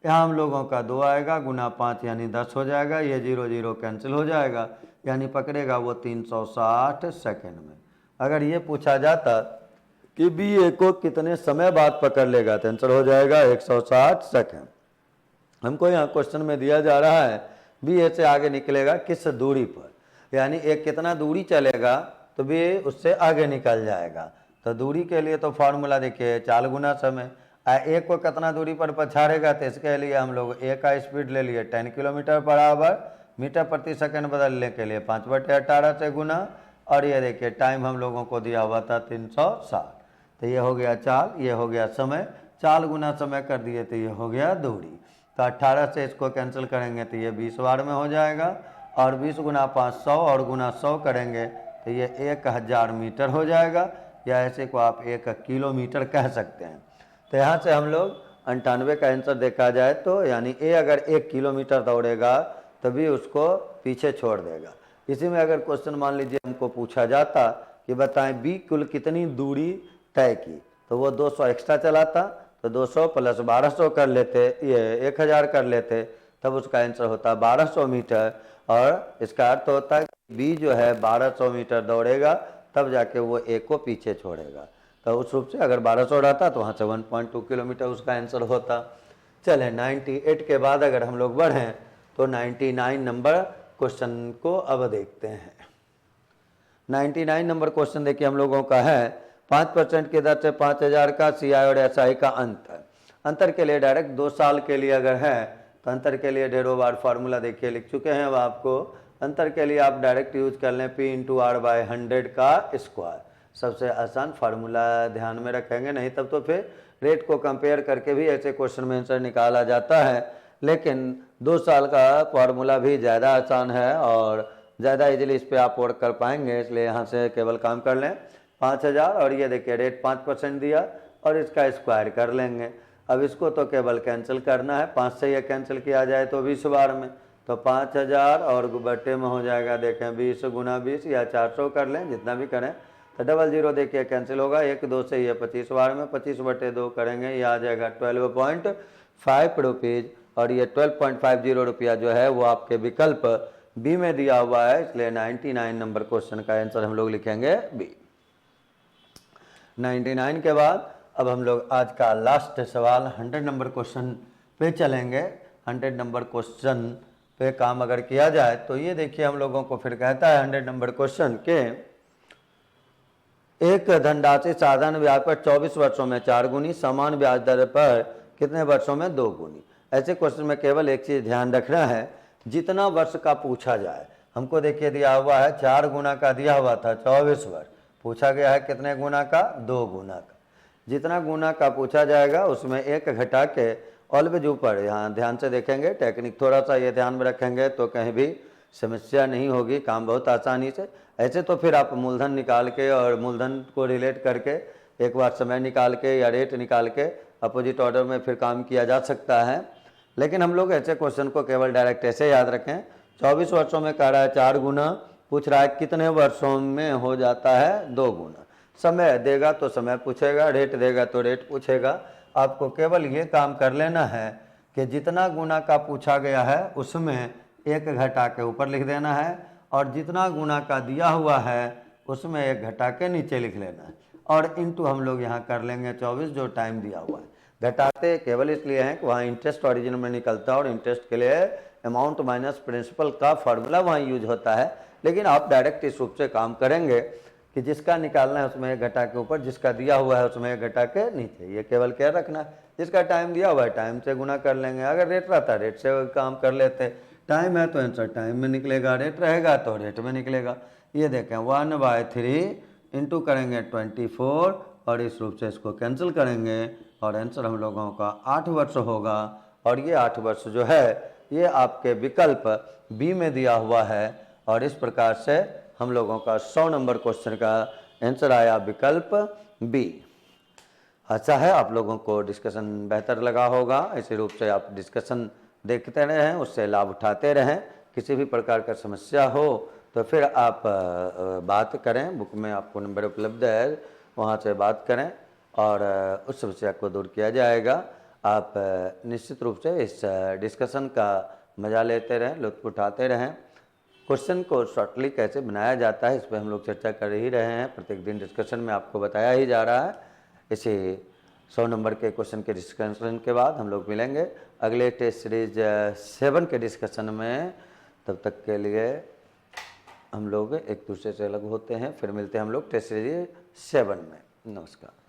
यहाँ हम लोगों का 2 आएगा, गुना 5 यानी 10 हो जाएगा, ये 0 0 कैंसिल हो जाएगा, यानी पकड़ेगा वो 360 सेकंड में। अगर ये पूछा जाता कि बी ए को कितने समय बाद पकड़ लेगा तो आंसर हो जाएगा 160 सेकंड। हमको यहाँ क्वेश्चन में दिया जा रहा है बी ए से आगे निकलेगा किस दूरी पर, यानी एक कितना दूरी चलेगा तो बी ए उससे आगे निकल जाएगा। तो दूरी के लिए तो फार्मूला देखिए 4 गुना समय। एक को कितना दूरी पर पछाड़ेगा तो इसके लिए हम लोग ए का स्पीड ले लिए 10 किलोमीटर पर आवर, मीटर प्रति सेकंड बदलने के लिए 5/18 से गुना, और ये देखिए टाइम हम लोगों को दिया हुआ था 360। तो ये हो गया चाल, ये हो गया समय, चाल गुना समय कर दिए तो ये हो गया दूरी। तो 18 से इसको कैंसिल करेंगे तो ये 20 बार में हो जाएगा, और 20 गुना 500 और गुना 100 करेंगे तो ये 1000 मीटर हो जाएगा, या ऐसे को आप 1 किलोमीटर कह सकते हैं। तो यहाँ से हम लोग 98 का आंसर देखा जाए तो यानी ए अगर 1 किलोमीटर दौड़ेगा तभी उसको पीछे छोड़ देगा। इसी में अगर क्वेश्चन मान लीजिए हमको पूछा जाता कि बताएं बी कुल कितनी दूरी तय की, तो वो 200 एक्स्ट्रा चलाता, तो 200 प्लस 1200 कर लेते, ये 1000 कर लेते, तब उसका आंसर होता 1200 मीटर। और इसका अर्थ होता है कि बी जो है 1200 मीटर दौड़ेगा तब जाके वो ए को पीछे छोड़ेगा। तो उस रूप से अगर 1200 रहता तो वहाँ से 1.2 किलोमीटर उसका आंसर होता। चले 98 के बाद अगर हम लोग बढ़ें तो 99 नंबर क्वेश्चन को अब देखते हैं। 99 नंबर क्वेश्चन देखिए हम लोगों का है 5% की दर से 5000 का सीआई और एसआई का अंतर के लिए डायरेक्ट 2 साल के लिए अगर है तो अंतर के लिए ढेरों बार फार्मूला देखिए लिख चुके हैं। अब आपको अंतर के लिए आप डायरेक्ट यूज कर लें P/R/100 का स्क्वायर, सबसे आसान फार्मूला ध्यान में रखेंगे, नहीं तब तो फिर रेट को कंपेयर करके भी ऐसे क्वेश्चन में आंसर निकाला जाता है। लेकिन 2 साल का फार्मूला भी ज़्यादा आसान है और ज़्यादा इजीली इस पर आप वर्क कर पाएंगे, इसलिए यहाँ से केवल काम कर लें 5000 और ये देखिए रेट 5% दिया और इसका स्क्वायर कर लेंगे। अब इसको तो केवल कैंसिल करना है, 5 से ये कैंसिल किया जाए तो 20 बार में, तो 5000 और बटे में हो जाएगा देखें 20 गुना 20 या 400 कर लें, जितना भी करें। तो 00 देखिए कैंसिल होगा, 1 2 से ये 25 बार में 25/2 करेंगे, ये आ जाएगा 12.5 रुपीज़। और ये 12.50 रुपया जो है वो आपके विकल्प बी में दिया हुआ है, इसलिए 99 नंबर क्वेश्चन का आंसर हम लोग लिखेंगे बी। 99 के बाद अब हम लोग आज का लास्ट सवाल 100 नंबर क्वेश्चन पे चलेंगे। 100 नंबर क्वेश्चन पे काम अगर किया जाए तो ये देखिए हम लोगों को फिर कहता है 100 नंबर क्वेश्चन के एक धनराशि साधारण ब्याज पर 24 वर्षों में 4 गुनी, समान ब्याज दर पर कितने वर्षों में 2 गुनी। ऐसे क्वेश्चन में केवल एक चीज ध्यान रखना है, जितना वर्ष का पूछा जाए, हमको देखिए दिया हुआ है 4 गुना का दिया हुआ था 24 वर्ष, पूछा गया है कितने गुना का 2 गुना का। जितना गुना का पूछा जाएगा उसमें एक घटा के ऑलवेज ऊपर, यहाँ ध्यान से देखेंगे टेक्निक थोड़ा सा ये ध्यान में रखेंगे तो कहीं भी समस्या नहीं होगी, काम बहुत आसानी से। ऐसे तो फिर आप मूलधन निकाल के और मूलधन को रिलेट करके एक बार समय निकाल के या रेट निकाल के अपोजिट ऑर्डर में फिर काम किया जा सकता है, लेकिन हम लोग ऐसे क्वेश्चन को केवल डायरेक्ट ऐसे याद रखें। 24 वर्षों में कह रहा है 4 गुना, पूछ रहा है कितने वर्षों में हो जाता है 2 गुना। समय देगा तो समय पूछेगा, रेट देगा तो रेट पूछेगा। आपको केवल ये काम कर लेना है कि जितना गुना का पूछा गया है उसमें एक घटा के ऊपर लिख देना है, और जितना गुना का दिया हुआ है उसमें एक घटा के नीचे लिख लेना है, और इनटू हम लोग यहाँ कर लेंगे 24 जो टाइम दिया हुआ है। घटाते केवल इसलिए हैं कि वहाँ इंटरेस्ट ओरिजिन में निकलता है और इंटरेस्ट के लिए अमाउंट माइनस प्रिंसिपल का फार्मूला वहाँ यूज होता है, लेकिन आप डायरेक्ट इस रूप से काम करेंगे कि जिसका निकालना है उसमें एक घटा के ऊपर, जिसका दिया हुआ है उसमें एक घटा के नीचे। ये केवल क्या रखना है, जिसका टाइम दिया हुआ है टाइम से गुना कर लेंगे। अगर रेट रहता रेट से काम कर लेते, टाइम है तो आंसर टाइम में निकलेगा, रेट रहेगा तो रेट में निकलेगा। ये देखें 1/3 इंटू करेंगे 24 और इस रूप से इसको कैंसिल करेंगे और आंसर हम लोगों का 8 वर्ष होगा। और ये 8 वर्ष जो है ये आपके विकल्प बी में दिया हुआ है, और इस प्रकार से हम लोगों का 100 नंबर क्वेश्चन का आंसर आया विकल्प बी। अच्छा है, आप लोगों को डिस्कशन बेहतर लगा होगा। इसी रूप से आप डिस्कशन देखते रहें, उससे लाभ उठाते रहें। किसी भी प्रकार का समस्या हो तो फिर आप बात करें, बुक में आपको नंबर उपलब्ध है, वहाँ से बात करें और उस समस्या को दूर किया जाएगा। आप निश्चित रूप से इस डिस्कशन का मज़ा लेते रहें, लुत्फ़ उठाते रहें। क्वेश्चन को शॉर्टली कैसे बनाया जाता है इस पर हम लोग चर्चा कर ही रहे हैं, प्रत्येक दिन डिस्कशन में आपको बताया ही जा रहा है। इसी 100 नंबर के क्वेश्चन के डिस्कशन के बाद हम लोग मिलेंगे अगले टेस्ट सीरीज 7 के डिस्कशन में। तब तक के लिए हम लोग एक दूसरे से अलग होते हैं, फिर मिलते हैं हम लोग टेस्ट सीरीज 7 में। नमस्कार।